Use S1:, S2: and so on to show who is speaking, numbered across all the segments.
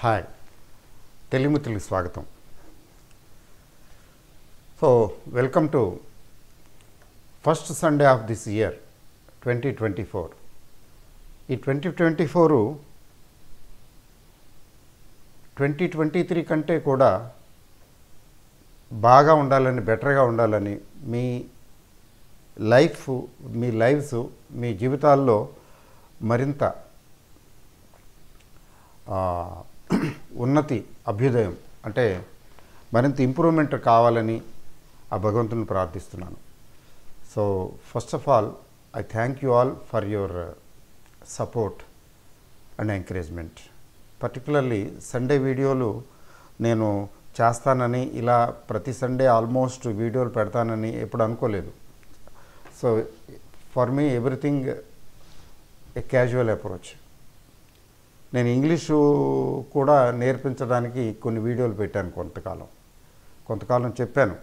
S1: Hi, తెలుగుమిత్రులకు స్వాగతం. So welcome to first Sunday off this year 2024. ఈ 2024 2023 కంటే కూడా బాగా ఉండాలని, బెటర్గా ఉండాలని, మీ లైవ్స్ మీ జీవితాల్లో మరింత ఉన్నతి, అభ్యుదయం అంటే మరింత ఇంప్రూవ్మెంట్ కావాలని ఆ భగవంతుని ప్రార్థిస్తున్నాను. So first of all I thank you all for your support and encouragement. Particularly Sunday వీడియోలు నేను చేస్తానని, ఇలా ప్రతి సండే ఆల్మోస్ట్ వీడియోలు పెడతానని ఎప్పుడు అనుకోలేదు. So for me everything A casual approach. నేను ఇంగ్లీషు కూడా నేర్పించడానికి కొన్ని వీడియోలు పెట్టాను, కొంతకాలం చెప్పాను,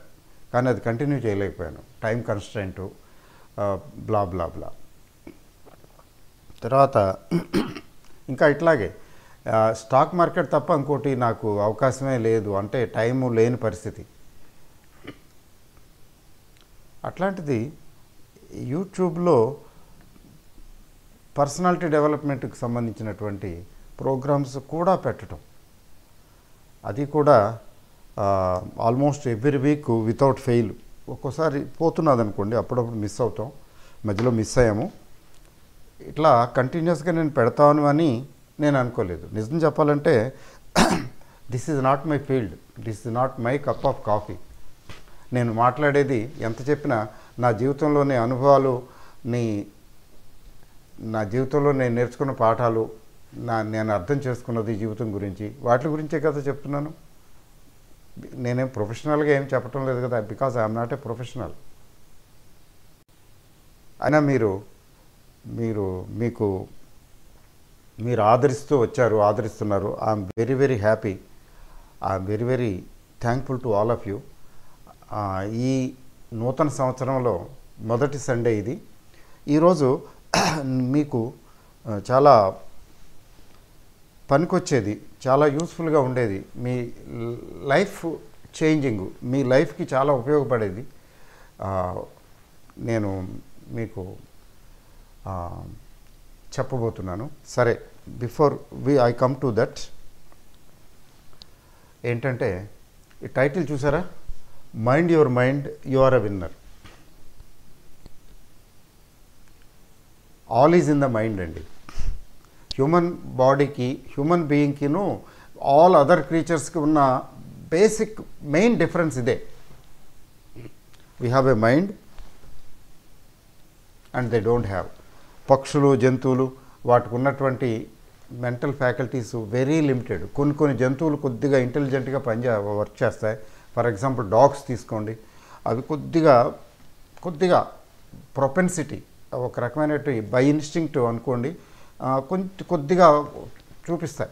S1: కానీ అది కంటిన్యూ చేయలేకపోయాను. టైం కన్స్ట్రెంటు, బ్లా బ్లా బ్లా. తర్వాత ఇంకా ఇట్లాగే స్టాక్ మార్కెట్ తప్ప ఇంకోటి నాకు అవకాశమే లేదు, అంటే టైము లేని పరిస్థితి. అట్లాంటిది యూట్యూబ్లో పర్సనాలిటీ డెవలప్మెంట్కి సంబంధించినటువంటి ప్రోగ్రామ్స్ కూడా పెట్టడం, అది కూడా almost every week without fail. ఒక్కోసారి పోతున్నది అనుకోండి, అప్పుడప్పుడు మిస్ అవుతాం, మధ్యలో మిస్ అయ్యాము. ఇట్లా కంటిన్యూస్గా నేను పెడతాను అని నేను అనుకోలేదు. నిజం చెప్పాలంటే this is not my field, this is not my cup of coffee. నేను మాట్లాడేది ఎంత చెప్పినా నా జీవితంలోని అనుభవాలు, నా జీవితంలో నేను నేర్చుకున్న పాఠాలు, నేను అర్థం చేసుకున్నది జీవితం గురించి, వాటి గురించే కదా చెప్తున్నాను. నేనేం ప్రొఫెషనల్గా ఏం చెప్పటం లేదు కదా, because I'm not a professional. అయినా మీరు ఆదరిస్తున్నారు. I'm very very happy. I'm very very thankful to all of you. ఈ నూతన సంవత్సరంలో మొదటి సండే ఇది. ఈరోజు మీకు చాలా పనికొచ్చేది, చాలా యూస్ఫుల్గా ఉండేది, మీ లైఫ్ చేంజింగ్, మీ లైఫ్కి చాలా ఉపయోగపడేది నేను మీకు చెప్పబోతున్నాను. సరే, before I come to that, ఏంటంటే ఈ టైటిల్ చూసారా, mind your mind, you are a winner. All is in the mind అండి. హ్యూమన్ బాడీకి, హ్యూమన్ బీయింగ్కిను ఆల్ అదర్ క్రీచర్స్కి ఉన్న బేసిక్ మెయిన్ డిఫరెన్స్ ఇదే. We have a mind and they don't have. పక్షులు, జంతువులు, వాటికి ఉన్నటువంటి మెంటల్ ఫ్యాకల్టీస్ వెరీ లిమిటెడ్. కొన్ని జంతువులు కొద్దిగా ఇంటెలిజెంట్గా వర్క్ చేస్తాయి. ఫర్ ఎగ్జాంపుల్ డాగ్స్ తీసుకోండి, అవి కొద్దిగా ప్రొపెన్సిటీ, ఒక రకమైన బై ఇన్స్టింక్ట్ అనుకోండి, కొద్దిగా చూపిస్తాయి.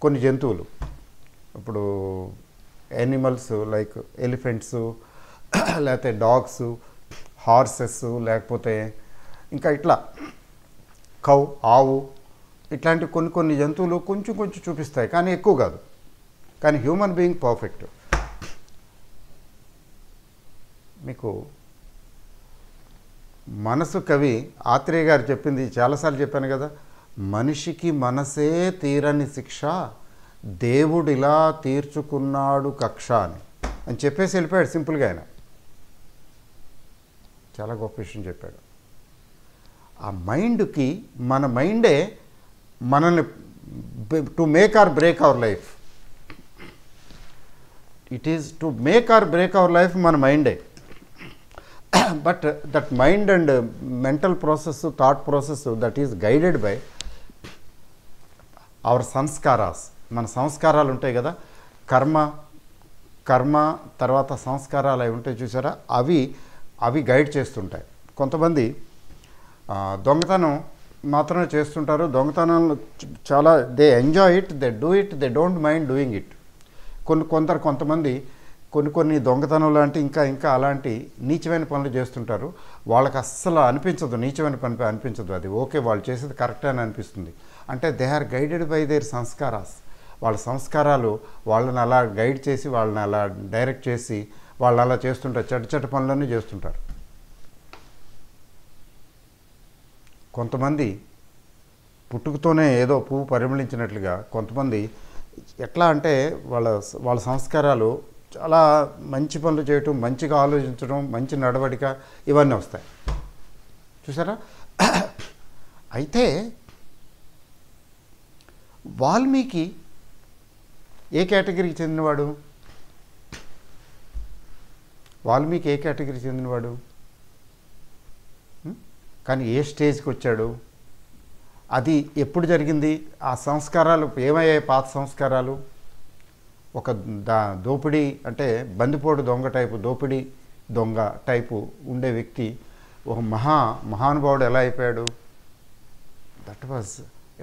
S1: కొన్ని జంతువులు, ఇప్పుడు యానిమల్స్ లైక్ ఎలిఫెంట్స్, లేకపోతే డాగ్స్, హార్సెస్, లేకపోతే ఇంకా ఇట్లా ఆవు, ఇట్లాంటి కొన్ని జంతువులు కొంచెం చూపిస్తాయి, కానీ ఎక్కువ కాదు. కానీ హ్యూమన్ బీయింగ్ పర్ఫెక్ట్. మీకు మనసు కవి ఆత్రేయ గారు చెప్పింది చాలాసార్లు చెప్పాను కదా, మనిషికి మనసే తీరని శిక్ష, దేవుడిలా తీర్చుకున్నాడు కక్ష అని చెప్పేసి వెళ్ళిపోయాడు సింపుల్గా. ఆయన చాలా గొప్ప విషయం చెప్పాడు. ఆ మైండ్కి, మన మైండే మనల్ని to make or break our life. It is to make or break our life మన మైండే. But that mind and mental process, thought process, that is guided by our సంస్కారాస్. మన సంస్కారాలు ఉంటాయి కదా, కర్మ తర్వాత సంస్కారాలు అవి ఉంటాయి చూసారా, అవి గైడ్ చేస్తుంటాయి. కొంతమంది దొంగతనం మాత్రమే చేస్తుంటారు. దొంగతనాలు చాలా they enjoy it, they do it, they don't mind doing it. కొంతమంది కొన్ని దొంగతనం లాంటి ఇంకా అలాంటి నీచమైన పనులు చేస్తుంటారు. వాళ్ళకి అస్సలు అనిపించదు, నీచమైన పని అనిపించదు. అది ఓకే, వాళ్ళు చేసేది కరెక్ట్ అని అనిపిస్తుంది. అంటే they are guided by their samskaras. వాళ్ళ సంస్కారాలు వాళ్ళని అలా గైడ్ చేసి, వాళ్ళని అలా డైరెక్ట్ చేసి, వాళ్ళు అలా చేస్తుంటారు, చెడ్డ చెడ్డ పనులన్నీ చేస్తుంటారు. కొంతమంది పుట్టుకతోనే ఏదో పువ్వు పరిమళించినట్లుగా, కొంతమంది ఎట్లా అంటే వాళ్ళ సంస్కారాలు చాలా మంచి పనులు చేయటం, మంచిగా ఆలోచించడం, మంచి నడవడిక, ఇవన్నీ వస్తాయి. చూసారా? అయితే వాల్మీకి ఏ కేటగిరీకి చెందినవాడు? వాల్మీకి ఏ కేటగిరీకి చెందినవాడు? కానీ ఏ స్టేజ్కి వచ్చాడు? అది ఎప్పుడు జరిగింది? ఆ సంస్కారాలు ఏమయ్యాయి? పాత సంస్కారాలు. ఒక దోపిడీ అంటే బందిపోటు దొంగ టైపు, దోపిడీ దొంగ టైపు ఉండే వ్యక్తి ఒక మహానుభావుడు ఎలా అయిపోయాడు? That was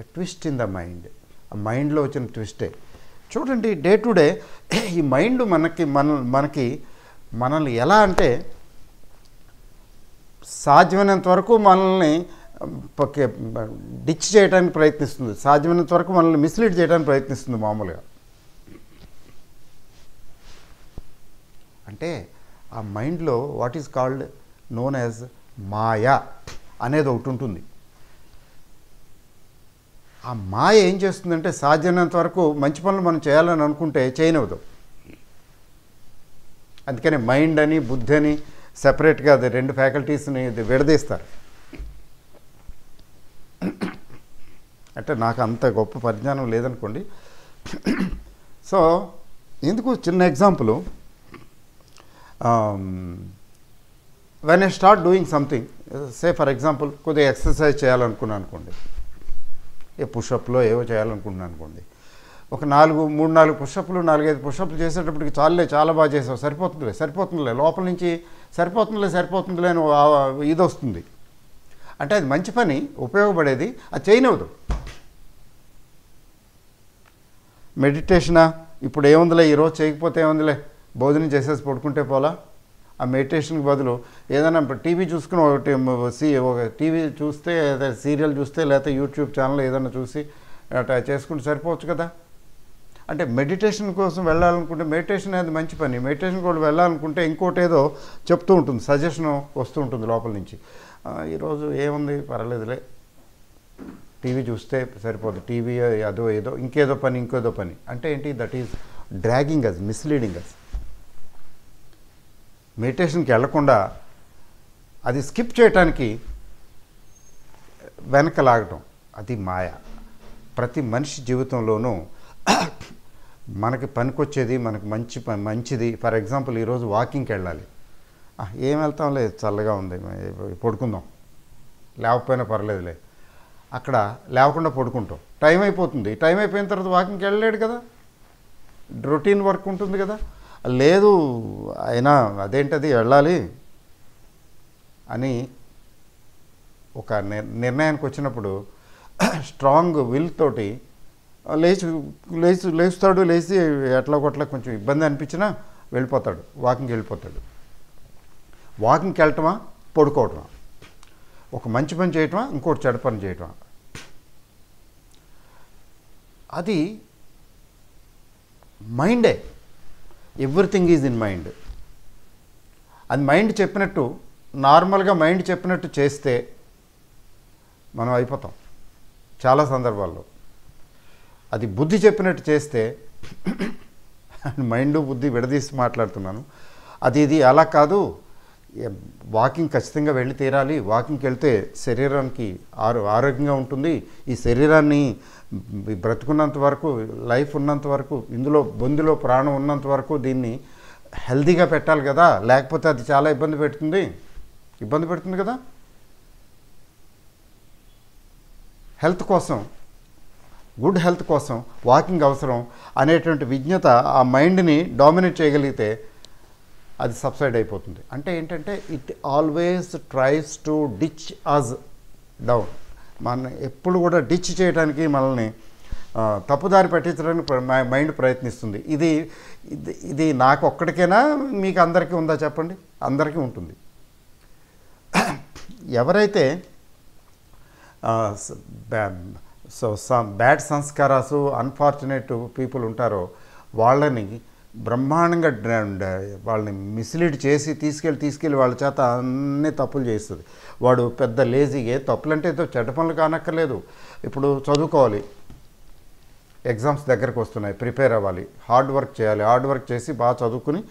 S1: a twist in the mind. ఆ మైండ్లో వచ్చిన ట్విస్టే. చూడండి, డే టు డే ఈ మైండ్ మనల్ని ఎలా అంటే సాధ్యమైనంత వరకు మనల్ని డిచ్ చేయడానికి ప్రయత్నిస్తుంది, సాధ్యమైనంత వరకు మనల్ని మిస్లీడ్ చేయడానికి ప్రయత్నిస్తుంది. మామూలుగా అంటే ఆ మైండ్లో what is called known as maya అనేది ఒకటి ఉంటుంది. ఆ మాయ ఏం చేస్తుందంటే సాధ్యమైనంత వరకు మంచి పనులు మనం చేయాలని అనుకుంటే చేయనివ్వదు. అందుకని మైండ్ అని బుద్ధి అని సెపరేట్గా అది రెండు ఫ్యాకల్టీస్ని విడదీస్తారు. అంటే నాకు అంత గొప్ప పరిజ్ఞానం లేదనుకోండి. సో ఎందుకు చిన్న example, when I start doing something, say for example కొద్దిగా ఎక్సర్సైజ్ చేయాలనుకున్నాను అనుకోండి, ఏ పుషప్లో ఏవో చేయాలనుకుంటున్నాను అనుకోండి, ఒక 3-4 పుషప్లు 4-5 పుషప్లు చేసేటప్పటికి చాలా బాగా చేసావు, సరిపోతుందిలే లోపల నుంచి సరిపోతుందిలే అని ఇది వస్తుంది. అంటే అది మంచి పని, ఉపయోగపడేది, అది చేయనివ్వదు. మెడిటేషనా, ఇప్పుడు ఏముందిలే ఈరోజు చేయకపోతే ఏముందిలే, భోజనం చేసేసి పడుకుంటే పోలా. ఆ మెడిటేషన్కి బదులు ఏదైనా టీవీ చూసుకుని ఒక టీవీ చూస్తే, సీరియల్ చూస్తే, లేకపోతే యూట్యూబ్ ఛానల్ ఏదైనా చూసి అట్లా చేసుకుంటే సరిపోవచ్చు కదా. అంటే మెడిటేషన్ కోసం వెళ్ళాలనుకుంటే మెడిటేషన్ అనేది మంచి పని. మెడిటేషన్ కూడా వెళ్ళాలనుకుంటే ఇంకోటి ఏదో చెప్తూ ఉంటుంది, సజెషన్ వస్తూ ఉంటుంది లోపల నుంచి. ఈరోజు ఏముంది పర్వాలేదులే, టీవీ చూస్తే సరిపోదు, టీవీ అదో ఏదో ఇంకేదో పని. అంటే ఏంటి? That is dragging us, misleading us. మెడిటేషన్కి వెళ్లకుండా అది స్కిప్ చేయటానికి వెనక లాగటం, అది మాయ. ప్రతి మనిషి జీవితంలోనూ మనకి పనికొచ్చేది, మనకు మంచిది. ఫర్ ఎగ్జాంపుల్ ఈరోజు వాకింగ్కి వెళ్ళాలి, ఏం వెళ్తాంలే, చల్లగా ఉంది, పడుకుందాం, లేకపోయినా పర్లేదులే. అక్కడ లేవకుండా పడుకుంటాం, టైం అయిపోతుంది. టైం అయిపోయిన తర్వాత వాకింగ్కి వెళ్ళలేడు కదా, రొటీన్ వర్క్ ఉంటుంది కదా. లేదు అయినా అదేంటది వెళ్ళాలి అని ఒక నిర్ణయానికి వచ్చినప్పుడు స్ట్రాంగ్ విల్ తోటి లేస్తాడు. లేచి ఎట్లా కొంచెం ఇబ్బంది అనిపించినా వెళ్ళిపోతాడు, వాకింగ్కి వెళ్ళిపోతాడు. వాకింగ్కి వెళ్ళటమా, పడుకోవటమా, ఒక మంచి పని చేయటమా, ఇంకోటి చెడు పని చేయటమా, అది మైండే. Everything is in mind. అది మైండ్ చెప్పినట్టు, నార్మల్గా మైండ్ చెప్పినట్టు చేస్తే మనం అయిపోతాం చాలా సందర్భాల్లో. అది బుద్ధి చెప్పినట్టు చేస్తే, మైండ్ బుద్ధి విడదీసి మాట్లాడుతున్నాను, ఇది అలా కాదు, వాకింగ్ ఖచ్చితంగా వెళ్ళి తీరాలి, వాకింగ్కి వెళ్తే శరీరానికి ఆరోగ్యంగా ఉంటుంది, ఈ శరీరాన్ని బ్రతుకున్నంత వరకు, లైఫ్ ఉన్నంత వరకు, ఇందులో బొందులో ప్రాణం ఉన్నంత వరకు దీన్ని హెల్తీగా పెట్టాలి కదా, లేకపోతే అది చాలా ఇబ్బంది పెడుతుంది కదా. హెల్త్ కోసం, గుడ్ హెల్త్ కోసం వాకింగ్ అవసరం అనేటువంటి విజ్ఞత ఆ మైండ్ని డామినేట్ చేయగలిగితే అది సబ్సైడ్ అయిపోతుంది. అంటే ఏంటంటే it always tries to ditch us down. మన ఎప్పుడు కూడా డిచ్ చేయడానికి, మనల్ని తప్పుదారి పట్టించడానికి మైండ్ ప్రయత్నిస్తుంది. ఇది నాకు ఒక్కడికైనా, మీకు అందరికీ ఉందా చెప్పండి? అందరికీ ఉంటుంది. ఎవరైతే సో బ్యాడ్ సంస్కారాసు అన్ఫార్చునేట్ పీపుల్ ఉంటారో వాళ్ళని బ్రహ్మాండంగా వాళ్ళని మిస్లీడ్ చేసి తీసుకెళ్ళి వాళ్ళ చేత అన్ని తప్పులు చేస్తుంది. వాడు పెద్ద లేజీ, ఏ తప్పులు అంటే ఏదో చెడ్డ పనులు కానక్కర్లేదు. ఇప్పుడు చదువుకోవాలి, ఎగ్జామ్స్ దగ్గరకు వస్తున్నాయి, ప్రిపేర్ అవ్వాలి, హార్డ్ వర్క్ చేయాలి, హార్డ్ వర్క్ చేసి బాగా చదువుకుని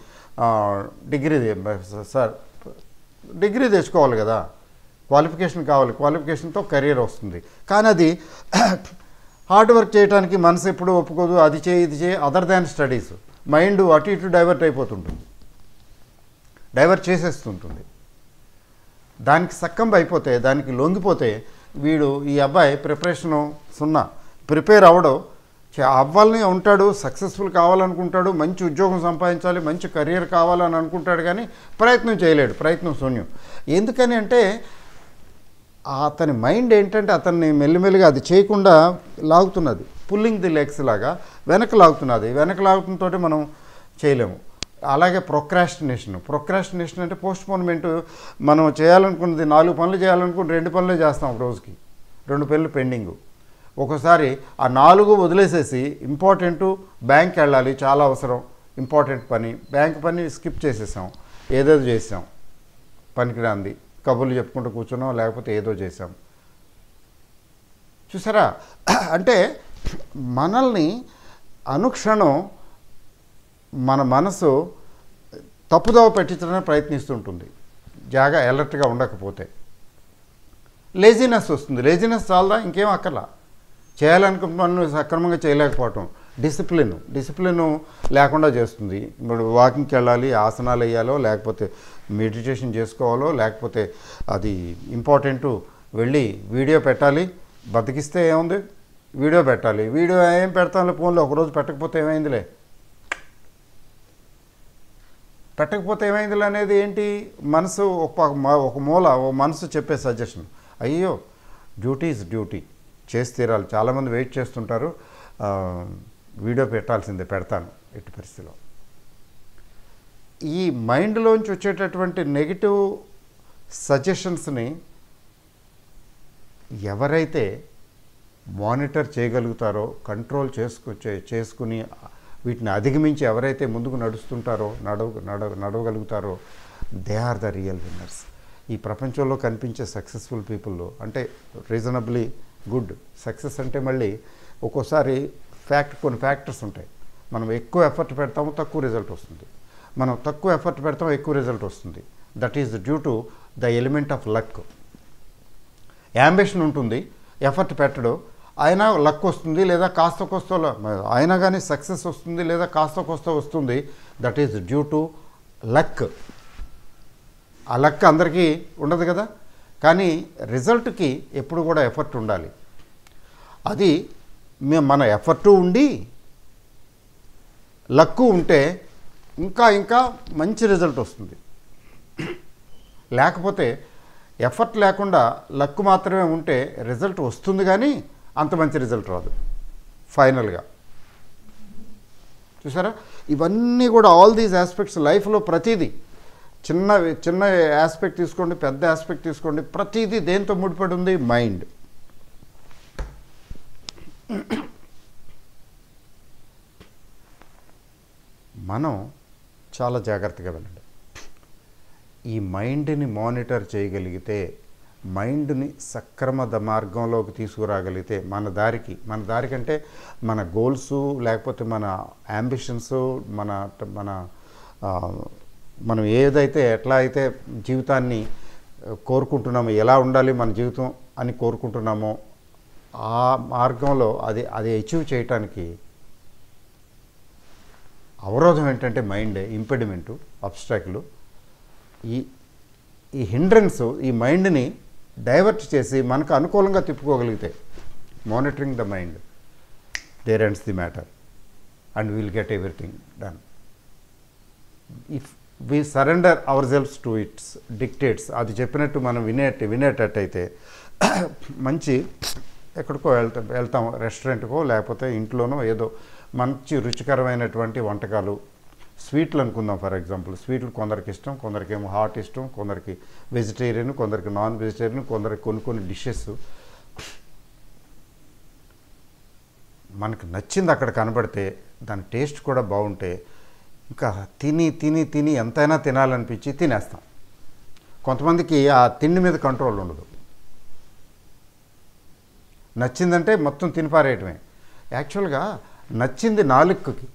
S1: డిగ్రీ తెచ్చుకోవాలి కదా, క్వాలిఫికేషన్ కావాలి, క్వాలిఫికేషన్తో కెరీర్ వస్తుంది. కానీ అది హార్డ్ వర్క్ చేయడానికి మనసు ఎప్పుడు ఒప్పుకోదు. అది చేయి ఇది చేయి, అదర్ దాన్ స్టడీస్. మైండ్ అటు ఇటు డైవర్ట్ అయిపోతుంటుంది, డైవర్ట్ చేసేస్తుంటుంది. దానికి సక్కంబ్ అయిపోతే, దానికి లొంగిపోతే వీడు ఈ అబ్బాయి ప్రిపరేషను సున్నా, ప్రిపేర్ అవ్వడం అవ్వాలని ఉంటాడు, సక్సెస్ఫుల్ కావాలనుకుంటాడు, మంచి ఉద్యోగం సంపాదించాలి, మంచి కెరీర్ కావాలని అనుకుంటాడు, కానీ ప్రయత్నం చేయలేడు, ప్రయత్నం శూన్యం. ఎందుకని అంటే అతని మైండ్ ఏంటంటే అతన్ని మెల్లిమెల్లిగా అది చేయకుండా లాగుతున్నది, పుల్లింగ్ ది లెగ్స్ లాగా వెనక లాగుతున్నది. వెనక లాగుతుంతో మనం చేయలేము. అలాగే ప్రొక్రాస్టినేషన్ అంటే పోస్ట్పోన్మెంట్. మనం చేయాలనుకున్నది 4 పనులు చేయాలనుకుని 2 పనులే చేస్తాం ఒక రోజుకి, 2 పనులు పెండింగు. ఒకసారి ఆ 4 వదిలేసేసి ఇంపార్టెంటు బ్యాంక్కి వెళ్ళాలి, చాలా అవసరం, ఇంపార్టెంట్ పని, బ్యాంక్ పని స్కిప్ చేసేసాం, ఏదేదో చేసాం, పనికిరాంది కబుర్లు చెప్పుకుంటూ కూర్చున్నాం, లేకపోతే ఏదో చేసాం. చూసారా? అంటే మనల్ని అనుక్షణం మన మనసు తప్పుదోవ పెట్టించడానికి ప్రయత్నిస్తుంటుంది, అలర్ట్గా ఉండకపోతే. లేజినెస్ వస్తుంది. లేజినెస్ చాలదా, ఇంకేం అక్కర్లా. చేయాలనుకున్న పనులు సక్రమంగా చేయలేకపోవటం. డిసిప్లిన్ లేకుండా చేస్తుంది. ఇప్పుడు వాకింగ్కి వెళ్ళాలి, ఆసనాలు వేయాలో, లేకపోతే మెడిటేషన్ చేసుకోవాలో, లేకపోతే అది ఇంపార్టెంటు వెళ్ళి వీడియో పెట్టాలి. బతికిస్తే ఏముంది, వీడియో పెట్టాలి. వీడియో ఏం పెడతాంలే ఫోన్లో, ఒకరోజు పెట్టకపోతే ఏమైందిలే అనేది ఏంటి, మనసు ఒక మూల మనసు చెప్పే సజెషన్. అయ్యో డ్యూటీ ఈజ్ డ్యూటీ, చేసి తీరాలి. చాలామంది వెయిట్ చేస్తుంటారు, వీడియో పెట్టాల్సిందే, పెడతాను ఎట్టి పరిస్థితిలో. ఈ మైండ్లోంచి వచ్చేటటువంటి నెగిటివ్ సజెషన్స్ని ఎవరైతే మానిటర్ చేయగలుగుతారో, కంట్రోల్ చేసుకుని వీటిని అధిగమించి ఎవరైతే ముందుకు నడుస్తుంటారో, నడవగలుగుతారో, they are the real winners. ఈ ప్రపంచంలో కనిపించే సక్సెస్ఫుల్ పీపుల్లో అంటే రీజనబ్లీ గుడ్ సక్సెస్ అంటే మళ్ళీ ఒక్కోసారి కొన్ని ఫ్యాక్టర్స్ ఉంటాయి. మనం ఎక్కువ ఎఫర్ట్ పెడతాము, తక్కువ రిజల్ట్ వస్తుంది. మనం తక్కువ ఎఫర్ట్ పెడతాం, ఎక్కువ రిజల్ట్ వస్తుంది. That is due to the element of luck. Ambition ఉంటుంది, ఎఫర్ట్ పెట్టడు, అయినా లక్ వస్తుంది, లేదా కాస్త కోస్త అయినా కానీ సక్సెస్ వస్తుంది, లేదా కాస్త కోస్త వస్తుంది. That is due to luck. ఆ లక్ అందరికీ ఉండదు కదా. కానీ రిజల్ట్కి ఎప్పుడు కూడా ఎఫర్ట్ ఉండాలి. అది మన ఎఫర్టు ఉండి లక్కు ఉంటే ఇంకా మంచి రిజల్ట్ వస్తుంది. లేకపోతే ఎఫర్ట్ లేకుండా లక్ మాత్రమే ఉంటే రిజల్ట్ వస్తుంది, కానీ అంత మంచి రిజల్ట్ రాదు ఫైనల్గా. చూసారా? ఇవన్నీ కూడా ఆల్ దీస్ ఆస్పెక్ట్స్ లైఫ్లో ప్రతిదీ, చిన్న ఆస్పెక్ట్ తీసుకోండి, పెద్ద ఆస్పెక్ట్ తీసుకోండి, ప్రతిదీ దేంతో ముడిపడి ఉంది? మైండ్. మనం చాలా జాగ్రత్తగా వెళ్ళండి. ఈ మైండ్ని మానిటర్ చేయగలిగితే, మైండ్ని సక్రమ మార్గంలోకి తీసుకురాగలిగితే, మన దారికి అంటే మన గోల్స్, లేకపోతే మన యాంబిషన్స్, మనం ఏదైతే ఎట్లా అయితే జీవితాన్ని కోరుకుంటున్నామో, ఎలా ఉండాలి మన జీవితం అని కోరుకుంటున్నామో, ఆ మార్గంలో అది అచీవ్ చేయటానికి అవరోధం ఏంటంటే మైండే, ఇంపెడిమెంటు, అబ్స్ట్రాక్లు. ఈ హిండ్రన్స్ ఈ మైండ్ని డైవర్ట్ చేసి మనకు అనుకూలంగా తిప్పుకోగలిగితే, monitoring the mind, there ends the matter and will get everything done. If we surrender our selves to its dictates, అది చెప్పినట్టు మనం వినేటట్టయితే మంచి ఎక్కడికో వెళ్తాం, రెస్టారెంట్కో లేకపోతే ఇంట్లోనో ఏదో మంచి రుచికరమైనటువంటి వంటకాలు, స్వీట్లు అనుకుందాం ఫర్ ఎగ్జాంపుల్. స్వీట్లు కొందరికి ఇష్టం, కొందరికేమో హాట్ ఇష్టం, కొందరికి వెజిటేరియన్, కొందరికి నాన్ వెజిటేరియన్, కొందరికి కొన్ని డిషెస్. మనకు నచ్చింది అక్కడ కనబడితే దాని టేస్ట్ కూడా బాగుంటే ఇంకా తిని తిని తిని ఎంతైనా తినాలనిపించి తినేస్తాం. కొంతమందికి ఆ తిండి మీద కంట్రోల్ ఉండదు. నచ్చిందంటే మొత్తం తినిపారేయటమే. యాక్చువల్గా నచ్చింది నాలుకకి.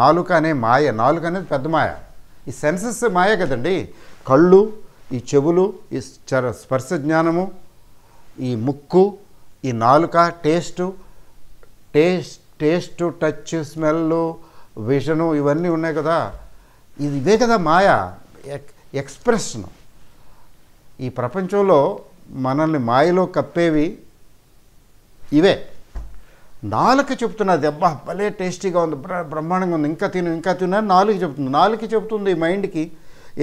S1: నాలుక అనే మాయ, నాలుక అనేది పెద్ద మాయ. ఈ సెన్సెస్ మాయ కదండి. కళ్ళు, ఈ చెవులు, ఈ స్పర్శ జ్ఞానము, ఈ ముక్కు, ఈ నాలుక, టేస్ట్, టచ్, స్మెల్, విజను, ఇవన్నీ ఉన్నాయి కదా. ఇవే కదా మాయ, ఎక్స్ప్రెషన్. ఈ ప్రపంచంలో మనల్ని మాయలో కప్పేవి ఇవే. నాలుక చెప్తున్నది, అబ్బా భలే టేస్టీగా ఉంది, బ్రహ్మాండంగా ఉంది, ఇంకా తిను ఇంకా తిను అని నాలుక చెప్తుంది. నాలుక చెప్తుంది మైండ్కి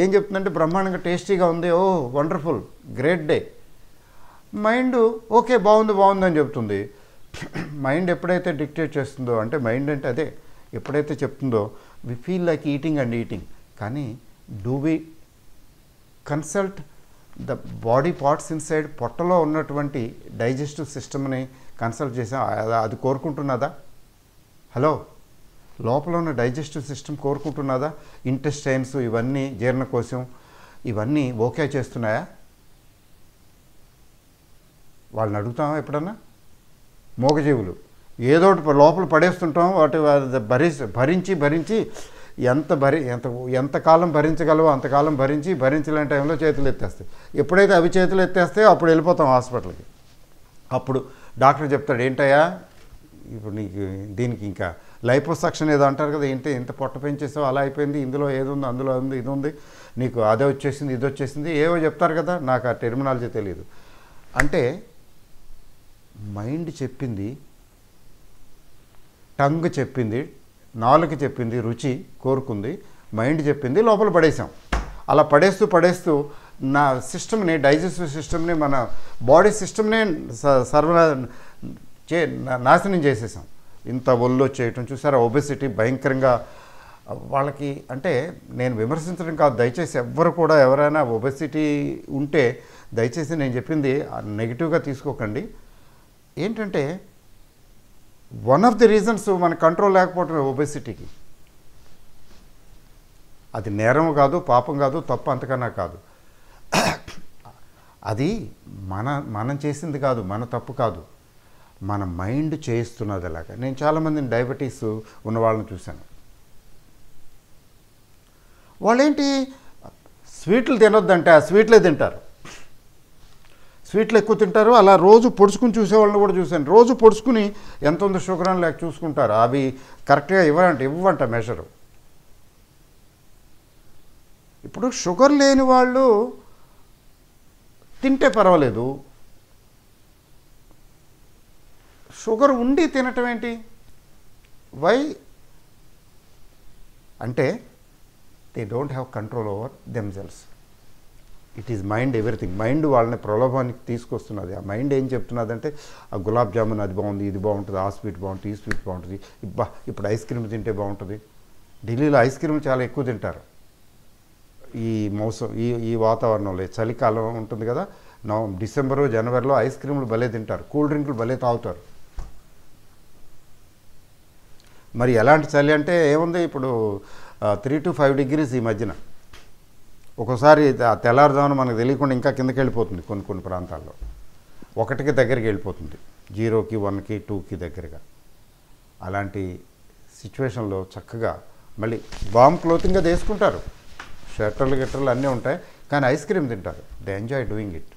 S1: ఏం చెప్తుందంటే బ్రహ్మాండంగా టేస్టీగా ఉంది, oh wonderful, great day. Mind okay బాగుంది బాగుంది అని చెప్తుంది. మైండ్ ఎప్పుడైతే డిక్టేట్ చేస్తుందో, అంటే మైండ్ అంటే అదే, ఎప్పుడైతే చెప్తుందో we feel like eating and eating. కానీ do we consult the body parts inside? పొట్టలో ఉన్నటువంటి డైజెస్టివ్ సిస్టమ్ని కన్సల్ట్ చేసాం, అది కోరుకుంటున్నదా? హలో, లోపల ఉన్న డైజెస్టివ్ సిస్టమ్ కోరుకుంటున్నదా? ఇంటెస్టైన్స్, ఇవన్నీ జీర్ణకోశం, ఇవన్నీ ఓకే చేస్తున్నాయా? వాళ్ళని అడుగుతామా ఎప్పుడన్నా? మూగజీవులు ఏదో లోపల పడేస్తుంటాం, వాటి భరించి ఎంతకాలం భరించగలవో అంతకాలం భరించలేని టైంలో చేతులు ఎత్తేస్తాయి. ఎప్పుడైతే అవి చేతులు ఎత్తేస్తాయో అప్పుడు వెళ్ళిపోతాం హాస్పిటల్కి. అప్పుడు డాక్టర్ చెప్తాడు, ఏంటయ్యా ఇప్పుడు నీకు దీనికి ఇంకా లైపోసక్షన్ ఏదో అంటారు కదా, ఏంటి ఇంత పొట్ట పెంచేసావు, అలా అయిపోయింది, ఇందులో ఏది ఉంది, అందులో ఉంది, ఇది ఉంది, నీకు అదే వచ్చేసింది, ఇది వచ్చేసింది, ఏవో చెప్తారు కదా, నాకు ఆ టెర్మినాలజీ తెలియదు. అంటే మైండ్ చెప్పింది, టంగ్ చెప్పింది, నాలుక చెప్పింది, రుచి కోరుకుంది, మైండ్ చెప్పింది, లోపల పడేసాం. అలా పడేస్తూ నా సిస్టమ్ని, డైజెస్టివ్ సిస్టమ్ని, మన బాడీ సిస్టమ్నే నాశనం చేసేసాం. ఇంత ఒళ్ళు చేయటం చూసారా, ఒబెసిటీ భయంకరంగా వాళ్ళకి. అంటే నేను విమర్శించడం కాదు, దయచేసి ఎవ్వరు కూడా ఎవరైనా ఒబెసిటీ ఉంటే దయచేసి నేను చెప్పింది నెగిటివ్గా తీసుకోకండి. ఏంటంటే వన్ ఆఫ్ ది రీజన్స్ మన కంట్రోల్ లేకపోవటం ఒబెసిటీకి. అది నేరం కాదు, పాపం కాదు, తప్పు అంతకన్నా కాదు. అది మనం చేసింది కాదు, మన తప్పు కాదు, మన మైండ్ చేస్తున్నది. అలాగా నేను చాలామందిని డయాబెటీస్ ఉన్న వాళ్ళని చూశాను. వాళ్ళేంటి స్వీట్లు తినొద్దంటే ఆ స్వీట్లే తింటారు, స్వీట్లు ఎక్కువ తింటారు. అలా రోజు పొడుచుకుని చూసేవాళ్ళని కూడా చూశాను. రోజు పొడుచుకుని ఎంత ఉందో షుగర్ అని లేక చూసుకుంటారు. అవి కరెక్ట్గా ఇవ్వంట మెజరు. ఇప్పుడు షుగర్ లేని వాళ్ళు తింటే పర్వాలేదు, షుగర్ ఉండి తినటం ఏంటి? వై అంటే they don't have control over themselves. It is mind everything. Mind వాళ్ళని ప్రలోభానికి తీసుకొస్తున్నది. ఆ మైండ్ ఏం చెప్తున్నదంటే ఆ గులాబ్ జామున్ అది బాగుంది, ఇది బాగుంటుంది, ఆ స్వీట్ బాగుంటుంది, ఈ స్వీట్ బాగుంటుంది, ఇప్పుడు ఐస్ క్రీమ్ తింటే బాగుంటుంది. ఢిల్లీలో ఐస్ క్రీమ్ చాలా ఎక్కువ తింటారు ఈ మౌసం, ఈ వాతావరణంలో. చలికాలం ఉంటుంది కదా, డిసెంబరు జనవరిలో ఐస్ క్రీములు భలే తింటారు, కూల్ డ్రింకులు భలే తాగుతారు. మరి ఎలాంటి చలి అంటే ఏముంది, ఇప్పుడు 3 to 5 degrees ఈ మధ్యన. ఒక్కోసారి తెల్లారుజామున మనకు తెలియకుండా ఇంకా కిందకి వెళ్ళిపోతుంది. కొన్ని ప్రాంతాల్లో 1కి దగ్గరికి వెళ్ళిపోతుంది, 0కి 1కి 2కి దగ్గరగా. అలాంటి సిచ్యువేషన్లో చక్కగా మళ్ళీ బామ్ క్లోతింగ్ అది వేసుకుంటారు, షర్టర్లు గిట్టర్లు అన్నీ ఉంటాయి, కానీ ఐస్ క్రీమ్ తింటారు. They enjoy doing it.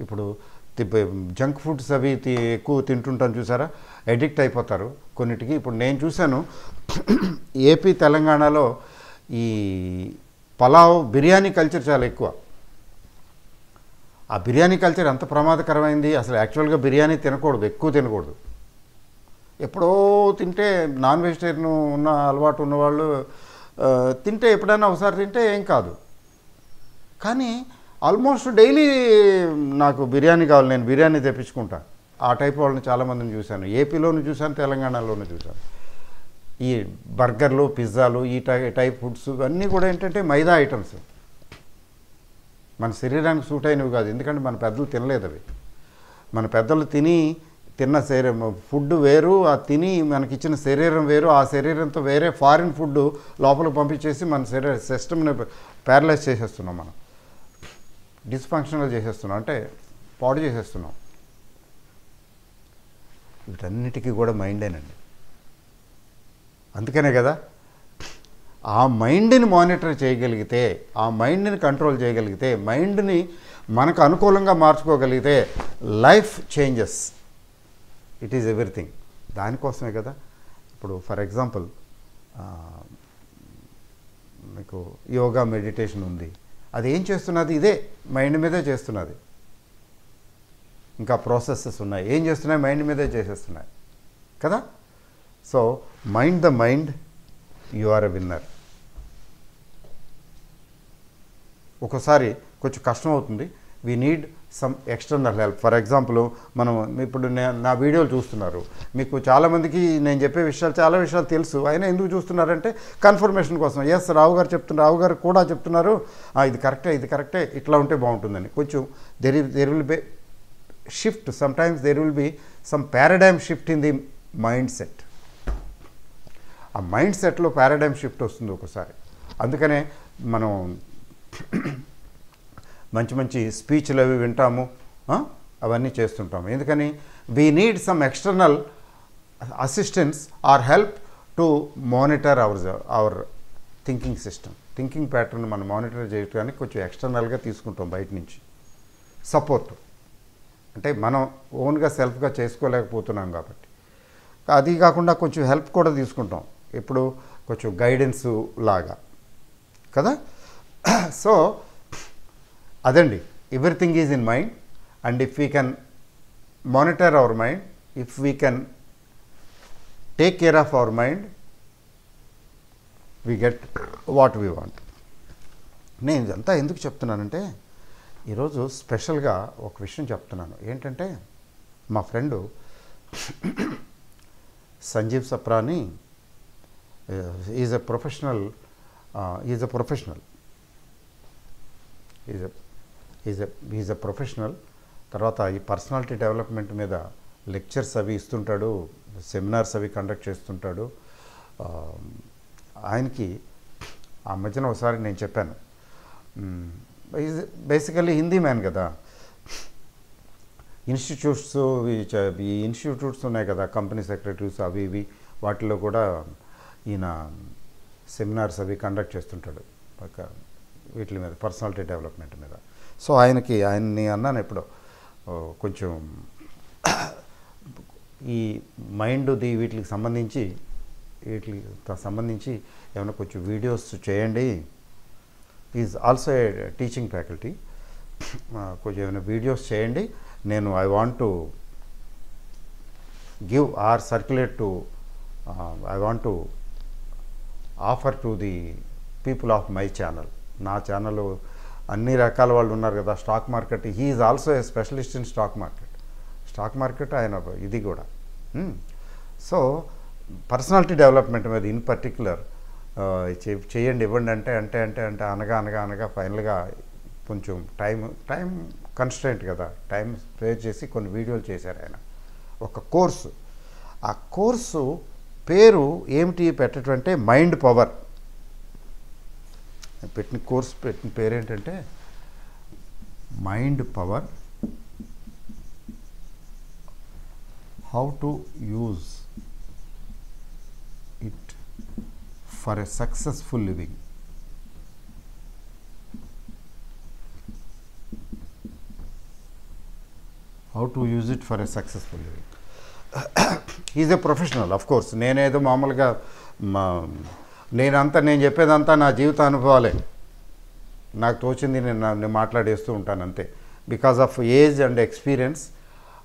S1: ఇప్పుడు జంక్ ఫుడ్స్ అవి ఎక్కువ తింటుంటాను చూసారా, అడిక్ట్ అయిపోతారు కొన్నిటికి. ఇప్పుడు నేను చూశాను ఏపీ తెలంగాణలో ఈ పలావ్ బిర్యానీ కల్చర్ చాలా ఎక్కువ. ఆ బిర్యానీ కల్చర్ ఎంత ప్రమాదకరమైంది. అసలు యాక్చువల్గా బిర్యానీ తినకూడదు, ఎక్కువ తినకూడదు. ఎప్పుడో తింటే, నాన్ వెజిటేరియన్ ఉన్న అలవాటు ఉన్నవాళ్ళు తింటే, ఎప్పుడైనా ఒకసారి తింటే ఏం కాదు. కానీ ఆల్మోస్ట్ డైలీ నాకు బిర్యానీ కావాలి, నేను బిర్యానీ తెప్పించుకుంటా. ఆ టైప్ వాళ్ళని చాలామందిని చూశాను. ఏపీలోనూ చూశాను, తెలంగాణలోనూ చూశాను. ఈ బర్గర్లు, పిజ్జాలు, ఈ టైప్ ఫుడ్స్ అన్నీ కూడా ఏంటంటే మైదా ఐటమ్స్. మన శరీరానికి సూట్ అయినవి కాదు, ఎందుకంటే మన పెద్దలు తినలేదు అవి. మన పెద్దలు తిన్న ఫుడ్ వేరు, ఆ తిని మనకిచ్చిన శరీరం వేరు, ఆ శరీరంతో వేరే ఫారిన్ ఫుడ్ లోపలికి పంపించేసి మన సిస్టమ్ని ప్యారలైజ్ చేసేస్తున్నాం, మనం డిస్ఫంక్షనల్ చేసేస్తున్నాం, అంటే పాడు చేసేస్తున్నాం. వీటన్నిటికీ కూడా మైండేనండి. అందుకనే కదా ఆ మైండ్ని మానిటర్ చేయగలిగితే, ఆ మైండ్ని కంట్రోల్ చేయగలిగితే, మైండ్ని మనకు అనుకూలంగా మార్చుకోగలిగితే life changes. It is everything. దానికోసమే కదా ఇప్పుడు ఫర్ ఎగ్జాంపుల్ మీకు యోగా మెడిటేషన్ ఉంది, అది ఏం చేస్తున్నది? ఇదే మైండ్ మీదే చేస్తున్నది. ఇంకా ప్రాసెసెస్ ఉన్నాయి, ఏం చేస్తున్నాయి? మైండ్ మీదే చేసేస్తున్నాయి కదా. So mind the mind, you are a winner. ఒక్కోసారి కొంచెం కష్టం అవుతుంది, we need some external help. For example మనం ఇప్పుడు నా వీడియోలు చూస్తున్నారు, మీకు చాలామందికి నేను చెప్పే విషయాలు చాలా విషయాలు తెలుసు, అయినా ఎందుకు చూస్తున్నారంటే కన్ఫర్మేషన్ కోసం. ఎస్, రావు గారు కూడా చెప్తున్నారు ఇది కరెక్టే, ఇట్లా ఉంటే బాగుంటుందని. కొంచెం there will be shift, sometimes there will be some paradigm shift in the mind set. ఆ మైండ్ సెట్లో పారాడైమ్ షిఫ్ట్ వస్తుంది ఒకసారి. అందుకనే మనం మంచి స్పీచ్లు అవి వింటాము, అవన్నీ చేస్తుంటాము. ఎందుకని? We need some external assistance or help to monitor our thinking system. Thinking pattern మనం మానిటర్ చేయడానికి కొంచెం ఎక్స్టర్నల్గా తీసుకుంటాం బయట నుంచి సపోర్ట్. అంటే మనం ఓన్గా సెల్ఫ్గా చేసుకోలేకపోతున్నాం కాబట్టి. అది కాకుండా కొంచెం హెల్ప్ కూడా తీసుకుంటాం, ఇప్పుడు కొంచెం గైడెన్స్ లాగా కదా. సో అదండి, everything is in mind. And if we can monitor our mind, if we can take care of our mind, we get what we want. నేను ఇదంతా ఎందుకు చెప్తున్నానంటే, ఈరోజు స్పెషల్గా ఒక విషయం చెప్తున్నాను. ఏంటంటే, మా friend Sanjeev Saprani is a professional, తర్వాత ఈ పర్సనాలిటీ డెవలప్మెంట్ మీద లెక్చర్స్ అవి ఇస్తుంటాడు, సెమినార్స్ అవి కండక్ట్ చేస్తుంటాడు. ఆయనకి ఆ మధ్యన ఒకసారి నేను చెప్పాను, బేసికల్లీ హిందీ మ్యాన్ కదా, ఈ ఇన్స్టిట్యూట్స్ ఉన్నాయి కదా, కంపెనీ సెక్రటరీస్ అవి ఇవి, వాటిలో కూడా ఈయన సెమినార్స్ అవి కండక్ట్ చేస్తుంటాడు వీటి మీద, పర్సనాలిటీ డెవలప్మెంట్ మీద. సో ఆయన్ని అన్నాను ఎప్పుడో, కొంచెం ఈ మైండ్ది వీటికి సంబంధించి ఏమైనా కొంచెం వీడియోస్ చేయండి. Is also a teaching faculty. కొంచెం ఏమైనా వీడియోస్ చేయండి, నేను I want to give or circulate to, I want to offer to the people of my channel. నా ఛానల్ అన్ని రకాల వాళ్ళు ఉన్నారు కదా, stock market, he is also a specialist in stock market ఆయన ఇది కూడా. సో పర్సనాలిటీ డెవలప్మెంట్ మీద ఇన్ పర్టిక్యులర్ చేయండి, ఇవ్వండి అంటే అనగా ఫైనల్గా కొంచెం టైం కన్స్ట్రెంట్ కదా, టైం స్పేర్ చేసి కొన్ని వీడియోలు చేశారు ఆయన, ఒక కోర్సు. ఆ కోర్సు పేరు ఏమిటి పెట్టడం అంటే మైండ్ పవర్. పెట్టిన పేరు ఏంటంటే mind power, how to use it for a successful living. How to use it for a successful living. Is a professional, of course. నేనేదో మామూలుగా నేను చెప్పేదంతా నా జీవిత అనుభవాలే, నాకు తోచింది నేను మాట్లాడేస్తూ ఉంటాను అంతే. Because of age and experience